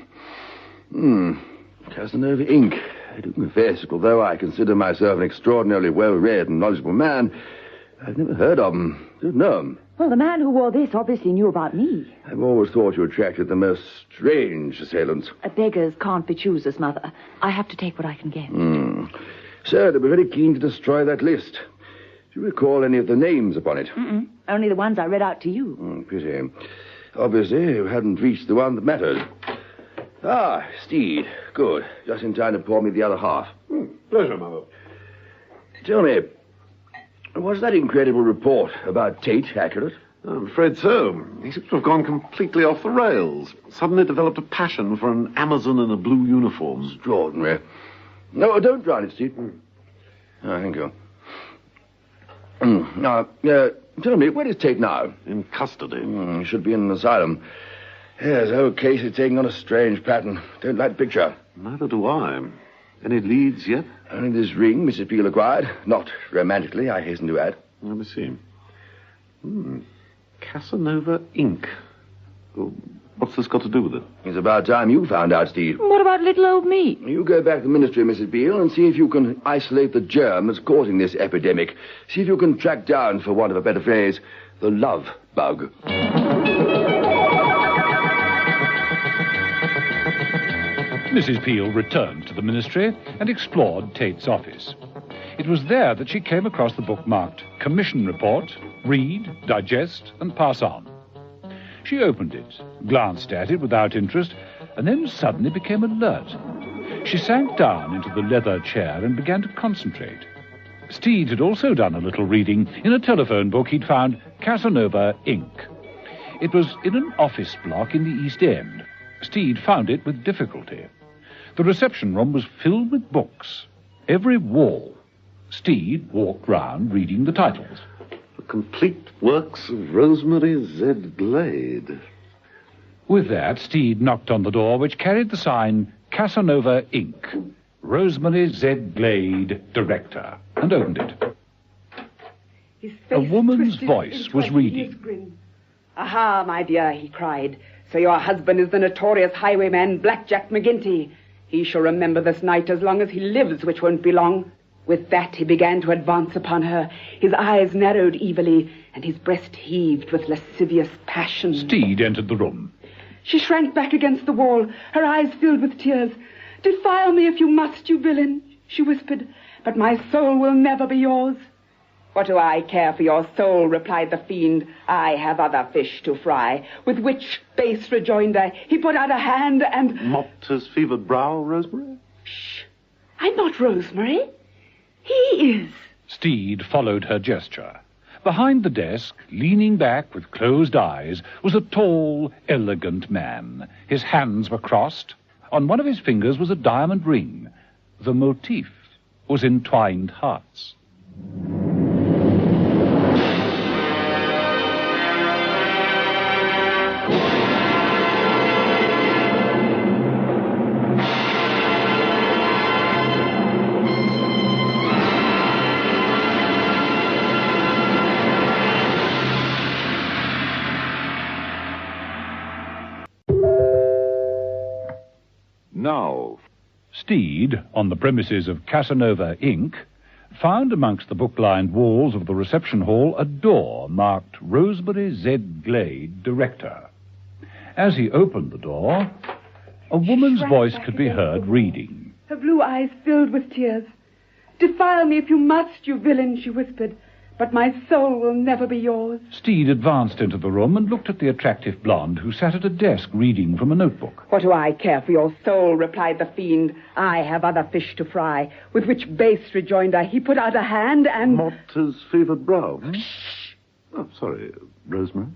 Casanova ink. I do confess that although I consider myself an extraordinarily well-read and knowledgeable man, I've never heard of them. Don't know them. Well, the man who wore this obviously knew about me. I've always thought you attracted the most strange assailants. Beggars can't be choosers, Mother. I have to take what I can get. Sir, they'll be very keen to destroy that list. Do you recall any of the names upon it? Only the ones I read out to you. Pity. Obviously, you hadn't reached the one that mattered. Ah, Steed. Good. Just in time to pour me the other half. Pleasure, Mother. Tell me, was that incredible report about Tate accurate? I'm afraid so. He seems to have gone completely off the rails. Suddenly developed a passion for an Amazon in a blue uniform. Extraordinary. No, don't drown it, Steed. Oh, thank you. Now, tell me, where is Tate now? In custody. He should be in an asylum. Yes, the whole case is taking on a strange pattern. Don't like the picture. Neither do I. Any leads yet? Only this ring Mrs. Peel acquired. Not romantically, I hasten to add. Let me see. Casanova ink. What's this got to do with it? It's about time you found out, Steve. What about little old me? You go back to the ministry, Mrs. Peel, and see if you can isolate the germ that's causing this epidemic. See if you can track down, for want of a better phrase, the love bug. Mrs. Peel returned to the ministry and explored Tate's office. It was there that she came across the book marked Commission Report, Read, Digest, and Pass On. She opened it, glanced at it without interest, and then suddenly became alert. She sank down into the leather chair and began to concentrate. Steed had also done a little reading. In a telephone book he'd found Casanova Ink. It was in an office block in the East End. Steed found it with difficulty. The reception room was filled with books. Every wall. Steed walked round reading the titles. The complete works of Rosemary Z. Glade. With that, Steed knocked on the door, which carried the sign Casanova Ink. Rosemary Z. Glade, Director, and opened it. A woman's voice was reading. Aha, my dear, he cried. So your husband is the notorious highwayman Blackjack McGinty. He shall remember this night as long as he lives, which won't be long. With that he began to advance upon her. His eyes narrowed evilly, and his breast heaved with lascivious passion. Steed entered the room. She shrank back against the wall, her eyes filled with tears. Defile me if you must, you villain, she whispered, but my soul will never be yours. What do I care for your soul, replied the fiend. I have other fish to fry. With which base rejoinder he put out a hand and... Mopped his fevered brow, Rosemary? Shh. I'm not Rosemary. He is. Steed followed her gesture. Behind the desk, leaning back with closed eyes, was a tall, elegant man. His hands were crossed. On one of his fingers was a diamond ring. The motif was entwined hearts. Now, Steed, on the premises of Casanova, Inc., found amongst the book-lined walls of the reception hall a door marked Rosemary Z. Glade, Director. As he opened the door, a woman's voice could be heard reading. Her blue eyes filled with tears. "Defile me if you must, you villain," she whispered, "but my soul will never be yours." Steed advanced into the room and looked at the attractive blonde who sat at a desk reading from a notebook. "What do I care for your soul?" replied the fiend. "I have other fish to fry." With which base rejoinder he put out a hand and... Not his favoured brow. Oh, sorry, Rosemary?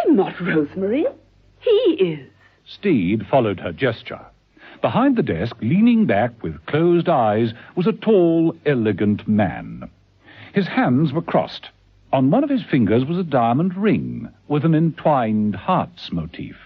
I'm not Rosemary. He is. Steed followed her gesture. Behind the desk, leaning back with closed eyes, was a tall, elegant man. His hands were crossed. On one of his fingers was a diamond ring with an entwined hearts motif.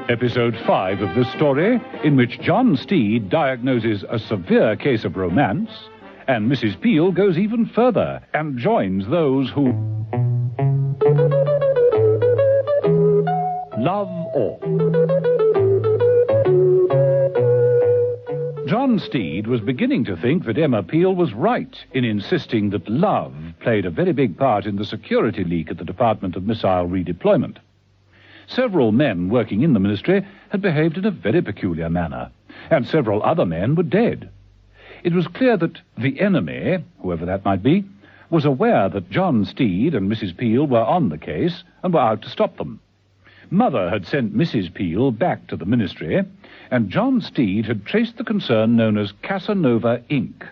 Episode 5 of this story, in which John Steed diagnoses a severe case of romance, and Mrs. Peel goes even further and joins those who love all. John Steed was beginning to think that Emma Peel was right in insisting that love played a very big part in the security leak at the Department of Missile Redeployment. Several men working in the ministry had behaved in a very peculiar manner, and several other men were dead. It was clear that the enemy, whoever that might be, was aware that John Steed and Mrs. Peel were on the case and were out to stop them. Mother had sent Mrs. Peel back to the ministry, and John Steed had traced the concern known as Casanova, Inc.,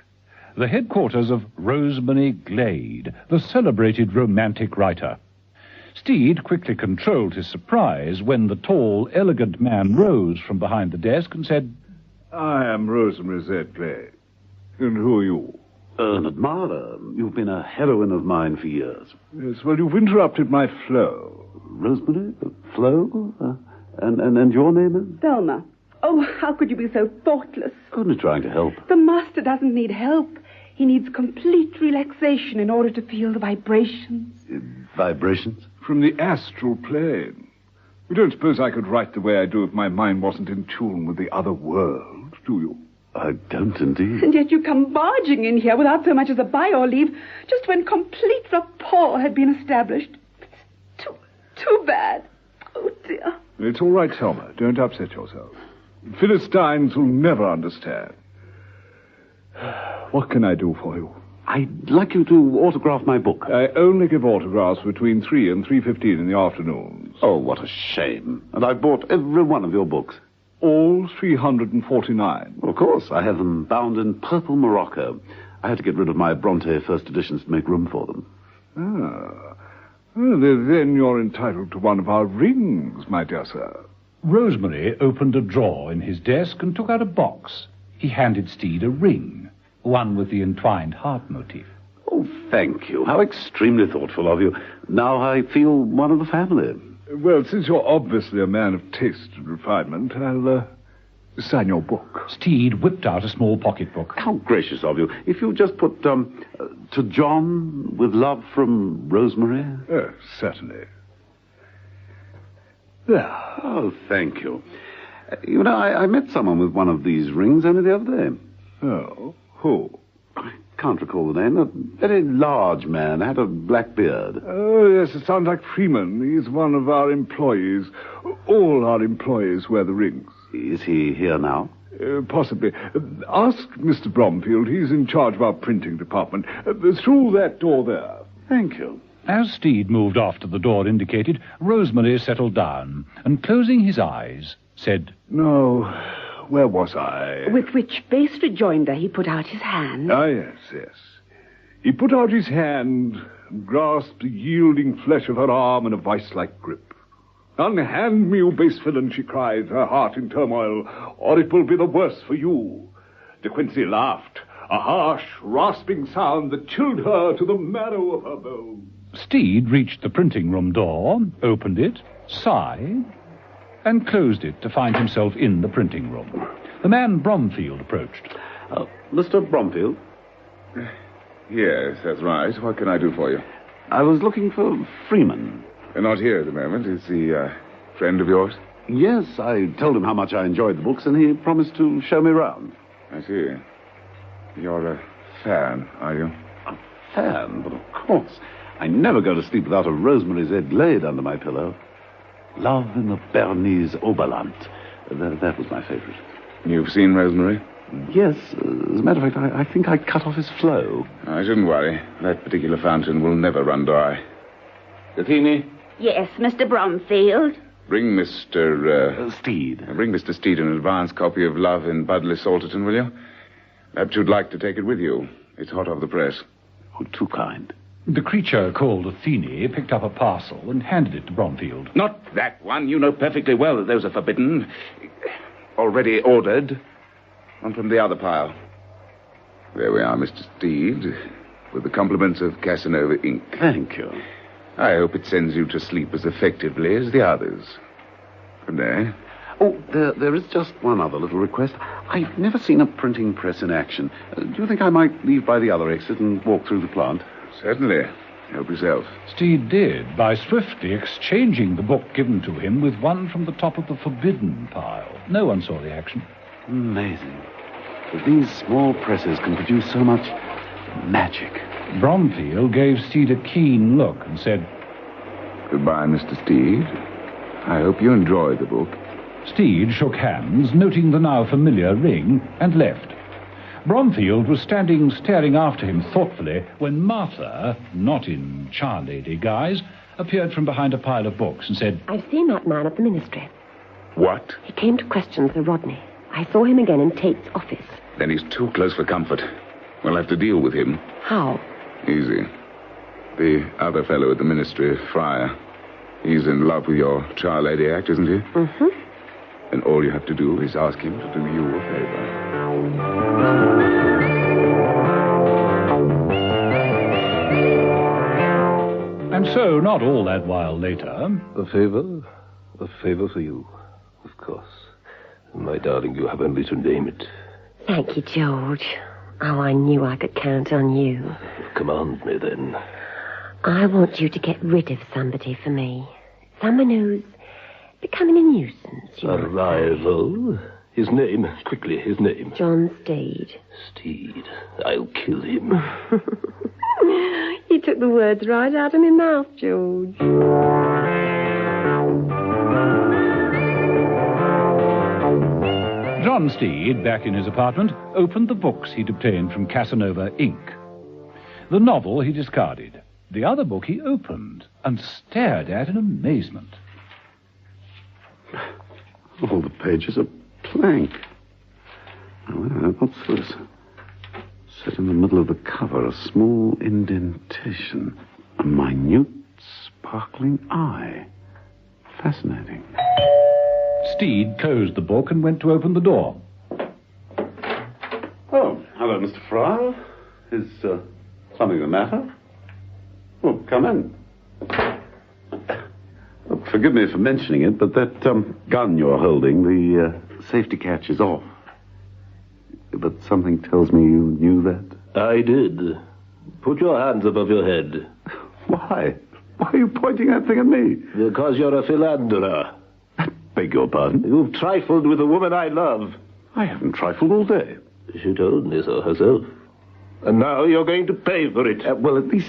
the headquarters of Rosemary Glade, the celebrated romantic writer. Steed quickly controlled his surprise when the tall, elegant man rose from behind the desk and said, "I am Rosemary Z. Glade. And who are you?" An admirer. You've been a heroine of mine for years. Yes, well, you've interrupted my flow. Rosemary? Flo? And your name is? Thelma. Oh, how could you be so thoughtless? Only trying to help. The master doesn't need help. He needs complete relaxation in order to feel the vibrations. Vibrations? From the astral plane. You don't suppose I could write the way I do if my mind wasn't in tune with the other world, do you? I don't indeed. And yet you come barging in here without so much as a by or leave, just when complete rapport had been established. It's too bad. Oh, dear. It's all right, Thelma. Don't upset yourself. Philistines will never understand. What can I do for you? I'd like you to autograph my book. I only give autographs between 3 and 3:15 in the afternoons. Oh, what a shame. And I bought every one of your books. All 349. Well, of course. I have them bound in purple morocco. I had to get rid of my Bronte first editions to make room for them. Ah. Well, then you're entitled to one of our rings, my dear sir. Rosemary opened a drawer in his desk and took out a box. He handed Steed a ring, one with the entwined heart motif. Oh, thank you. How extremely thoughtful of you. Now I feel one of the family. Well, since you're obviously a man of taste and refinement, I'll sign your book. Steed whipped out a small pocketbook. How gracious of you. If you just put, to John, with love from Rosemary. Oh, certainly. There. Oh, thank you. You know, I met someone with one of these rings only the other day. Oh, who? I can't recall the name. A very large man, had a black beard. Oh, yes, it sounds like Freeman. He's one of our employees. All our employees wear the rings. Is he here now? Possibly. Ask Mr. Bromfield. He's in charge of our printing department. Through that door there. Thank you. As Steed moved off to the door indicated, Rosemary settled down and, closing his eyes, said, No, where was I? With which base rejoinder he put out his hand. Ah, yes. He put out his hand and grasped the yielding flesh of her arm in a vice-like grip. Unhand me, you base villain, she cried, her heart in turmoil, or it will be the worse for you. De Quincey laughed, a harsh, rasping sound that chilled her to the marrow of her bones. Steed reached the printing room door, opened it, sighed, and closed it to find himself in the printing room. The man Bromfield approached. Mr. Bromfield? Yes, that's right. What can I do for you? I was looking for Freeman. Not here at the moment. Is he a friend of yours? Yes, I told him how much I enjoyed the books, and he promised to show me around. I see. You're a fan, are you? A fan? But of course. I never go to sleep without a rosemary's egg laid under my pillow. Love in the Bernese Oberland. That was my favorite. You've seen Rosemary? Yes. As a matter of fact, I think I cut off his flow. I shouldn't worry. That particular fountain will never run dry. Athene? Yes, Mr. Bromfield. Bring Mr. Steed. Bring Mr. Steed an advance copy of Love in Budley Salterton, will you? Perhaps you'd like to take it with you. It's hot off the press. Oh, too kind. The creature called Athene picked up a parcel and handed it to Bromfield. Not that one. You know perfectly well that those are forbidden. Already ordered. One from the other pile. There we are, Mr. Steed, with the compliments of Casanova Inc. Thank you. I hope it sends you to sleep as effectively as the others. Good day. Oh, there is just one other little request. I've never seen a printing press in action. Do you think I might leave by the other exit and walk through the plant? Certainly. Help yourself. Steed did, by swiftly exchanging the book given to him with one from the top of the forbidden pile. No one saw the action. Amazing. But these small presses can produce so much magic. Bromfield gave Steed a keen look and said, Goodbye, Mr. Steed. I hope you enjoy the book. Steed shook hands, noting the now familiar ring, and left. Bromfield was standing staring after him thoughtfully when Martha, not in charlady guise, appeared from behind a pile of books and said, I've seen that man at the ministry. What? He came to question Sir Rodney. I saw him again in Tate's office. Then he's too close for comfort. We'll have to deal with him. How? Easy. The other fellow at the ministry, Friar. He's in love with your charlady act, isn't he? Mm-hmm. And all you have to do is ask him to do you a favor. And so, not all that while later... A favor for you, of course. My darling, you have only to name it. Thank you, George. Oh, I knew I could count on you. Command me, then. I want you to get rid of somebody for me. Someone who's becoming a nuisance, you A know. rival? His name? Quickly, his name. John Steed. Steed. I'll kill him. You took the words right out of my mouth, George. John Steed, back in his apartment, opened the books he'd obtained from Casanova Inc. The novel he discarded. The other book he opened and stared at in amazement. All the pages are blank. Oh, what's this? Set in the middle of the cover, a small indentation. A minute, sparkling eye. Fascinating. Steed closed the book and went to open the door. Oh, hello, Mr. Fryer. Is something the matter? Oh, come in. Oh, forgive me for mentioning it, but that gun you're holding, the safety catch is off. But something tells me you knew that. I did. Put your hands above your head. Why? Why are you pointing that thing at me? Because you're a philanderer. Beg your pardon? You've trifled with the woman I love. I haven't trifled all day. She told me so herself. And now you're going to pay for it. Well, at least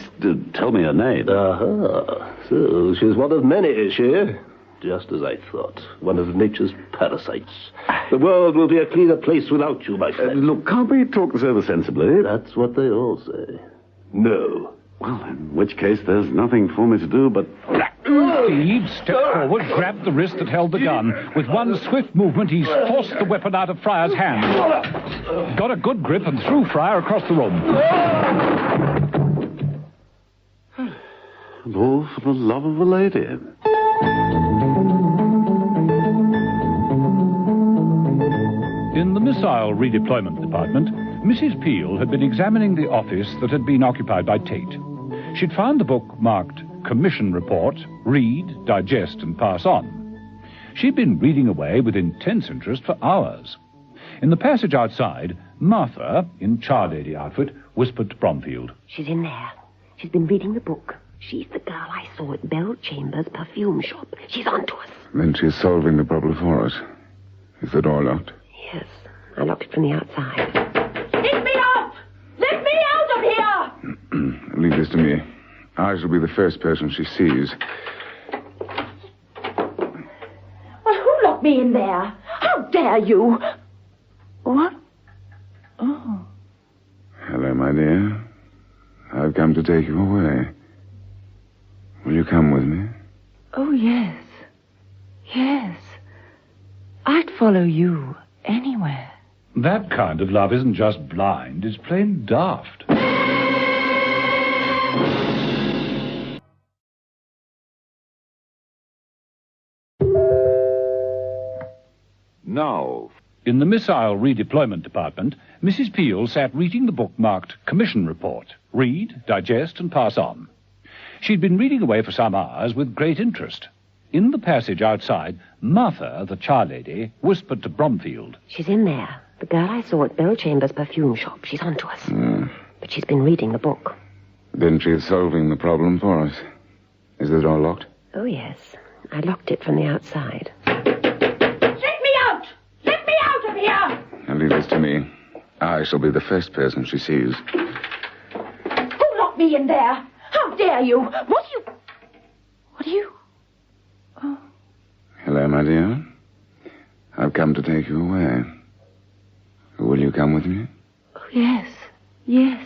tell me her name. Aha. So she's one of many, is she? Just as I thought. One of nature's parasites. The world will be a cleaner place without you, my friend. Look, can't we talk this over sensibly? That's what they all say. No. Well, in which case there's nothing for me to do but... Steed stepped forward, grabbed the wrist that held the gun. With one swift movement, he's forced the weapon out of Friar's hand. Got a good grip and threw Friar across the room. And all for the love of a lady. In the Missile Redeployment Department, Mrs. Peel had been examining the office that had been occupied by Tate. She'd found the book marked Commission Report, Read, Digest, and Pass On. She'd been reading away with intense interest for hours. In the passage outside, Martha, in charlady outfit, whispered to Bromfield. She's in there. She's been reading the book. She's the girl I saw at Bell Chambers' perfume shop. She's on to us. Then she's solving the problem for us. Is the door locked? Yes, I locked it from the outside. Let me out! Let me out of here! Leave this to me. I shall be the first person she sees. Well, who locked me in there? How dare you? What? Oh. Hello, my dear. I've come to take you away. Will you come with me? Oh, yes. Yes. I'd follow you anywhere. That kind of love isn't just blind, it's plain daft. Now. In the Missile Redeployment Department, Mrs. Peel sat reading the book marked Commission Report, Read, Digest, and Pass On. She'd been reading away for some hours with great interest. In the passage outside, Martha, the charlady, whispered to Bromfield. She's in there. The girl I saw at Bell Chambers' perfume shop. She's on to us. But she's been reading the book. Then she's solving the problem for us. Is the door locked? Oh, yes. I locked it from the outside. Let me out! Let me out of here! And leave this to me. I shall be the first person she sees. Who locked me in there? How dare you? What are you... Oh. Hello, my dear. I've come to take you away. Will you come with me? Oh, yes. Yes.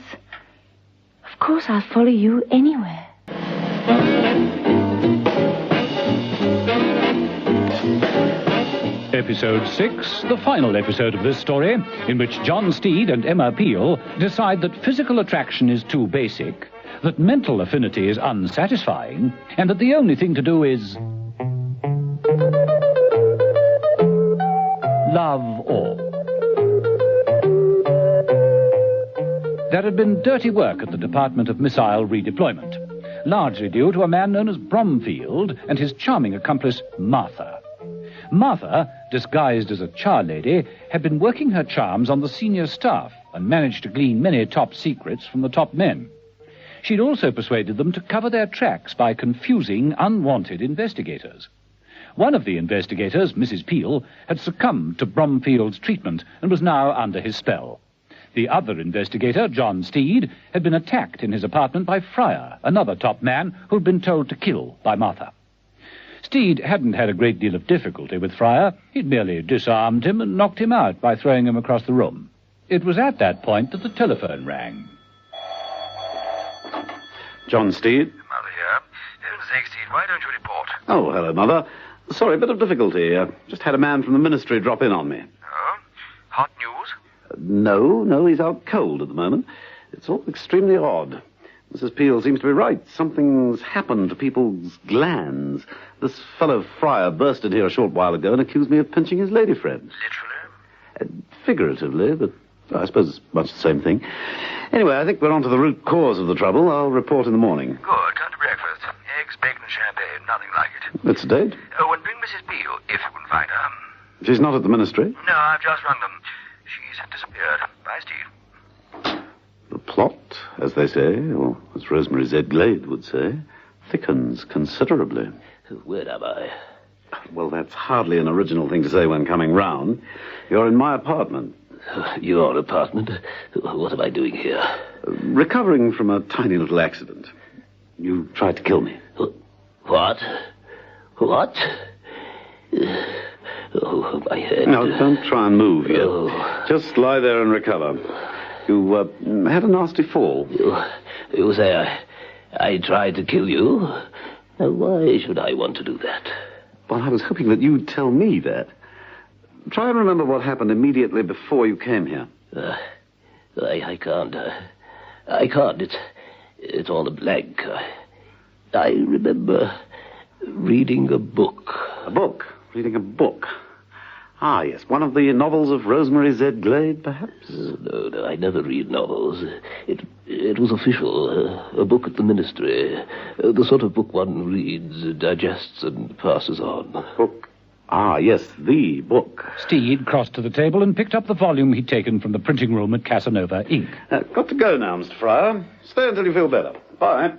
Of course I'll follow you anywhere. Episode 6, the final episode of this story, in which John Steed and Emma Peel decide that physical attraction is too basic, that mental affinity is unsatisfying, and that the only thing to do is... love all. There had been dirty work at the Department of Missile Redeployment, largely due to a man known as Bromfield and his charming accomplice, Martha. Martha, disguised as a charlady, had been working her charms on the senior staff and managed to glean many top secrets from the top men. She'd also persuaded them to cover their tracks by confusing unwanted investigators. One of the investigators, Mrs. Peel, had succumbed to Bromfield's treatment and was now under his spell. The other investigator, John Steed, had been attacked in his apartment by Friar, another top man who'd been told to kill by Martha. Steed hadn't had a great deal of difficulty with Friar. He'd merely disarmed him and knocked him out by throwing him across the room. It was at that point that the telephone rang. John Steed? Mother here. Heaven's sake, Steed, why don't you report? Oh, hello, Mother. Sorry, a bit of difficulty. Just had a man from the ministry drop in on me. Oh? Hot news? No, he's out cold at the moment. It's all extremely odd. Mrs. Peel seems to be right. Something's happened to people's glands. This fellow Friar burst in here a short while ago and accused me of pinching his lady friend. Literally? Figuratively, but I suppose it's much the same thing. Anyway, I think we're on to the root cause of the trouble. I'll report in the morning. Good. Come to breakfast. Eggs, bacon, champagne. Nothing like it. It's a date. Oh, and bring Mrs. Peel, if you can find her. She's not at the ministry. No, I've just rung them. She's disappeared. Bye, Steed. The plot, as they say, or as Rosemary Z. Glade would say, thickens considerably. Where am I? Well, that's hardly an original thing to say when coming round. You're in my apartment. Your apartment? What am I doing here? Recovering from a tiny little accident. You tried to kill me. What? What? Oh, my head. No, don't try and move yet. Just lie there and recover. You had a nasty fall. You say I tried to kill you? Now, why should I want to do that? Well, I was hoping that you'd tell me that. Try and remember what happened immediately before you came here. I can't. I can't. It's all a blank. I remember reading a book. A book? Reading a book? Ah, yes. One of the novels of Rosemary Z. Glade, perhaps? No, I never read novels. It was official. A book at the ministry. The sort of book one reads, digests, and passes on. Book? Ah, yes, the book. Steed crossed to the table and picked up the volume he'd taken from the printing room at Casanova, Inc. Got to go now, Mr. Fryer. Stay until you feel better. Bye.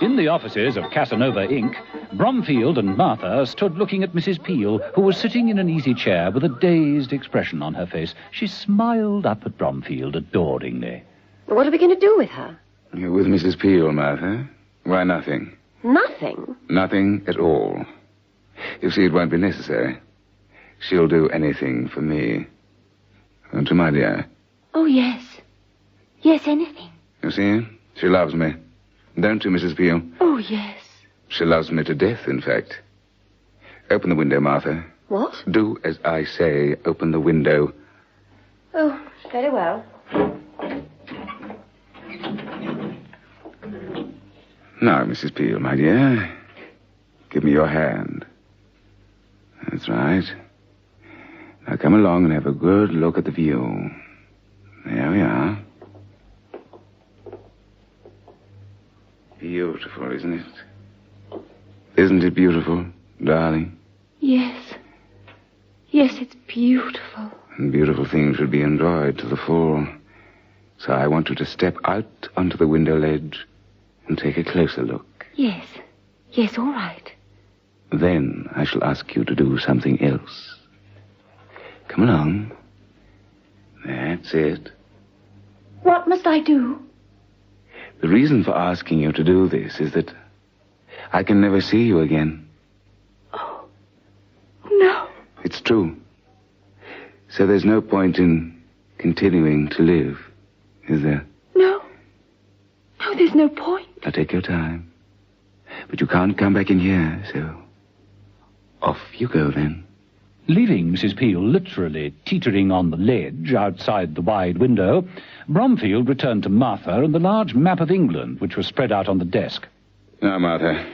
In the offices of Casanova, Inc., Bromfield and Martha stood looking at Mrs. Peel, who was sitting in an easy chair with a dazed expression on her face. She smiled up at Bromfield adoringly. What are we going to do with her? With Mrs. Peel, Martha? Why, nothing. Nothing? Nothing at all. You see, it won't be necessary. She'll do anything for me. Won't you, my dear? Oh, yes. Yes, anything. You see, she loves me. Don't you, Mrs. Peel? Oh, yes. She loves me to death, in fact. Open the window, Martha. What? Do as I say. Open the window. Oh, very well. Now, Mrs. Peel, my dear, give me your hand. That's right. Now come along and have a good look at the view. There we are. Beautiful, isn't it? Isn't it beautiful, darling? Yes. Yes, it's beautiful. And beautiful things should be enjoyed to the full. So I want you to step out onto the window ledge and take a closer look. Yes. Yes, all right. Then I shall ask you to do something else. Come along. That's it. What must I do? The reason for asking you to do this is that I can never see you again. Oh, no. It's true. So there's no point in continuing to live, is there? No. No, there's no point. Now take your time. But you can't come back in here, so off you go then. Leaving Mrs. Peel literally teetering on the ledge outside the wide window, Bromfield returned to Martha and the large map of England, which was spread out on the desk. Now, Martha,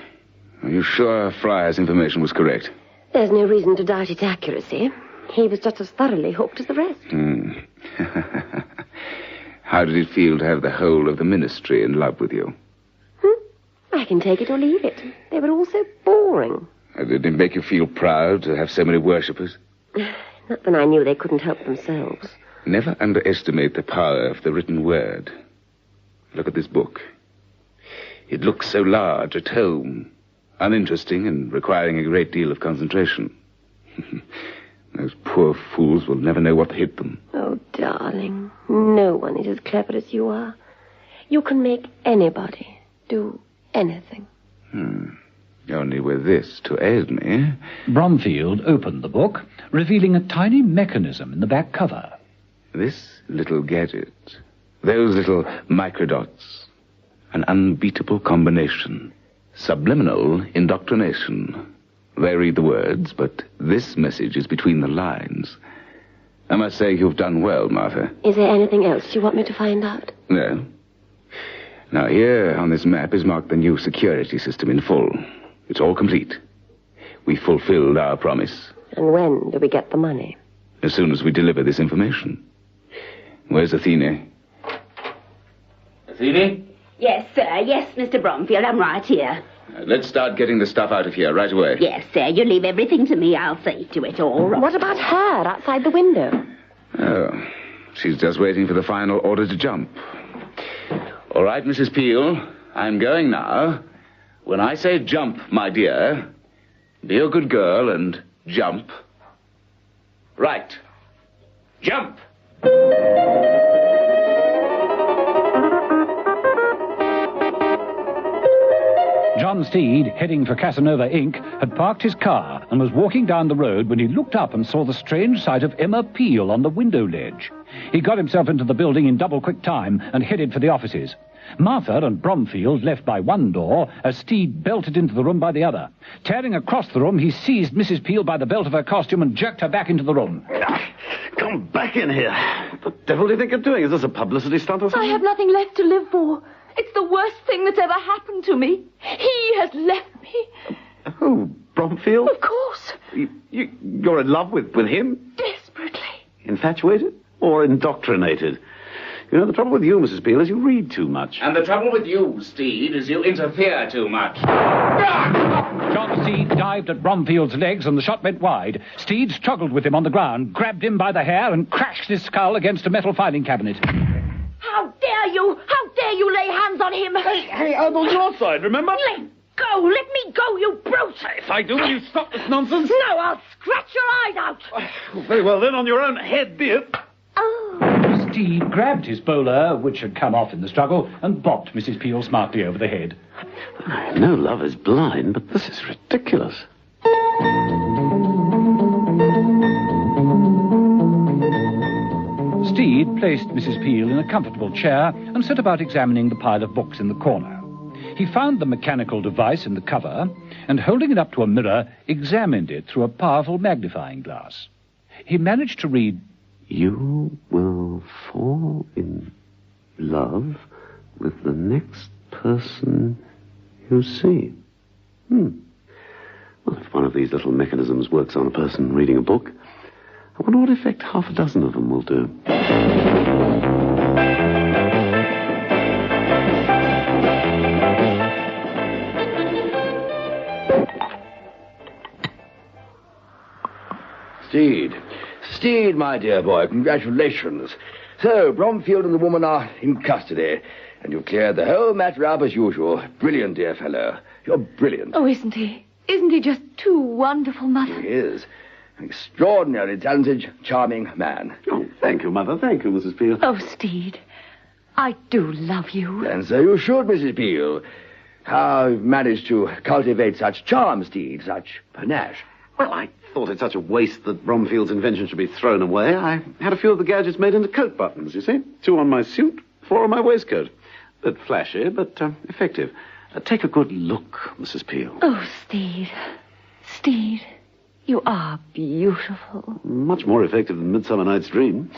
are you sure Fryer's information was correct? There's no reason to doubt its accuracy. He was just as thoroughly hooked as the rest. How did it feel to have the whole of the ministry in love with you? I can take it or leave it. They were all so boring. Did it make you feel proud to have so many worshippers? Not when I knew they couldn't help themselves. Never underestimate the power of the written word. Look at this book. It looks so large at home, uninteresting and requiring a great deal of concentration. Those poor fools will never know what hit them. Oh, darling, no one is as clever as you are. You can make anybody do anything. Only with this to aid me. Bromfield opened the book, revealing a tiny mechanism in the back cover. This little gadget, those little microdots, an unbeatable combination. Subliminal indoctrination. They read the words, but this message is between the lines. I must say you've done well, Martha. Is there anything else you want me to find out? No. Now, here on this map is marked the new security system in full. It's all complete. We fulfilled our promise. And when do we get the money? As soon as we deliver this information. Where's Athene? Athene? Yes, sir. Yes, Mr. Bromfield, I'm right here. Let's start getting the stuff out of here right away. Yes, sir. You leave everything to me. I'll see to it, all right. What about her outside the window? Oh, she's just waiting for the final order to jump. All right, Mrs. Peel, I'm going now. When I say jump, my dear, be a good girl and jump. Right. Jump! John Steed, heading for Casanova Inc., had parked his car and was walking down the road when he looked up and saw the strange sight of Emma Peel on the window ledge. He got himself into the building in double quick time and headed for the offices. Martha and Bromfield left by one door as Steed belted into the room by the other. Tearing across the room, he seized Mrs. Peel by the belt of her costume and jerked her back into the room. Come back in here. What the devil do you think you're doing? Is this a publicity stunt or something? I have nothing left to live for. It's the worst thing that's ever happened to me. He has left me. Who, Bromfield? Of course. You're in love with him? Desperately. Infatuated or indoctrinated? You know, the trouble with you, Mrs. Peel, is you read too much. And the trouble with you, Steed, is you interfere too much. John Steed dived at Bromfield's legs and the shot went wide. Steed struggled with him on the ground, grabbed him by the hair and crashed his skull against a metal filing cabinet. How dare you! How dare you lay hands on him! Hey, I'm on your side, remember? Let go! Let me go, you brute! If I do, will you stop this nonsense? No, I'll scratch your eyes out! Very well, then, on your own head, dear. Oh. Steed grabbed his bowler, which had come off in the struggle, and bopped Mrs. Peel smartly over the head. I know love is blind, but this is ridiculous. Steed placed Mrs. Peel in a comfortable chair and set about examining the pile of books in the corner. He found the mechanical device in the cover and, holding it up to a mirror, examined it through a powerful magnifying glass. He managed to read, "You will fall in love with the next person you see." Well, if one of these little mechanisms works on a person reading a book, I wonder what effect half a dozen of them will do. Steed, my dear boy, congratulations. So, Bromfield and the woman are in custody, and you've cleared the whole matter up as usual. Brilliant, dear fellow. You're brilliant. Oh, isn't he? Isn't he just too wonderful, Mother? He is. An extraordinarily talented, charming man. Oh, thank you, Mother. Thank you, Mrs. Peel. Oh, Steed, I do love you. And so you should, Mrs. Peel. How you've managed to cultivate such charm, Steed, such panache. Well, I thought it such a waste that Bromfield's invention should be thrown away. I had a few of the gadgets made into coat buttons, you see. 2 on my suit, 4 on my waistcoat. Bit flashy, but effective. Take a good look, Mrs. Peel. Oh, Steed, you are beautiful. Much more effective than Midsummer Night's Dream.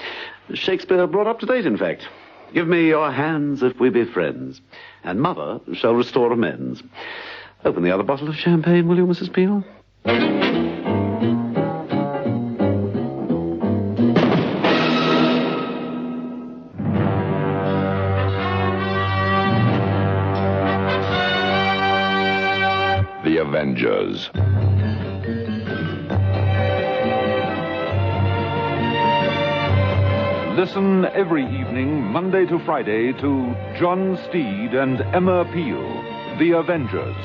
Shakespeare brought up to date, in fact. Give me your hands if we be friends, and Mother shall restore amends. Open the other bottle of champagne, will you, Mrs. Peel? The Avengers. Listen every evening, Monday to Friday, to John Steed and Emma Peel, The Avengers.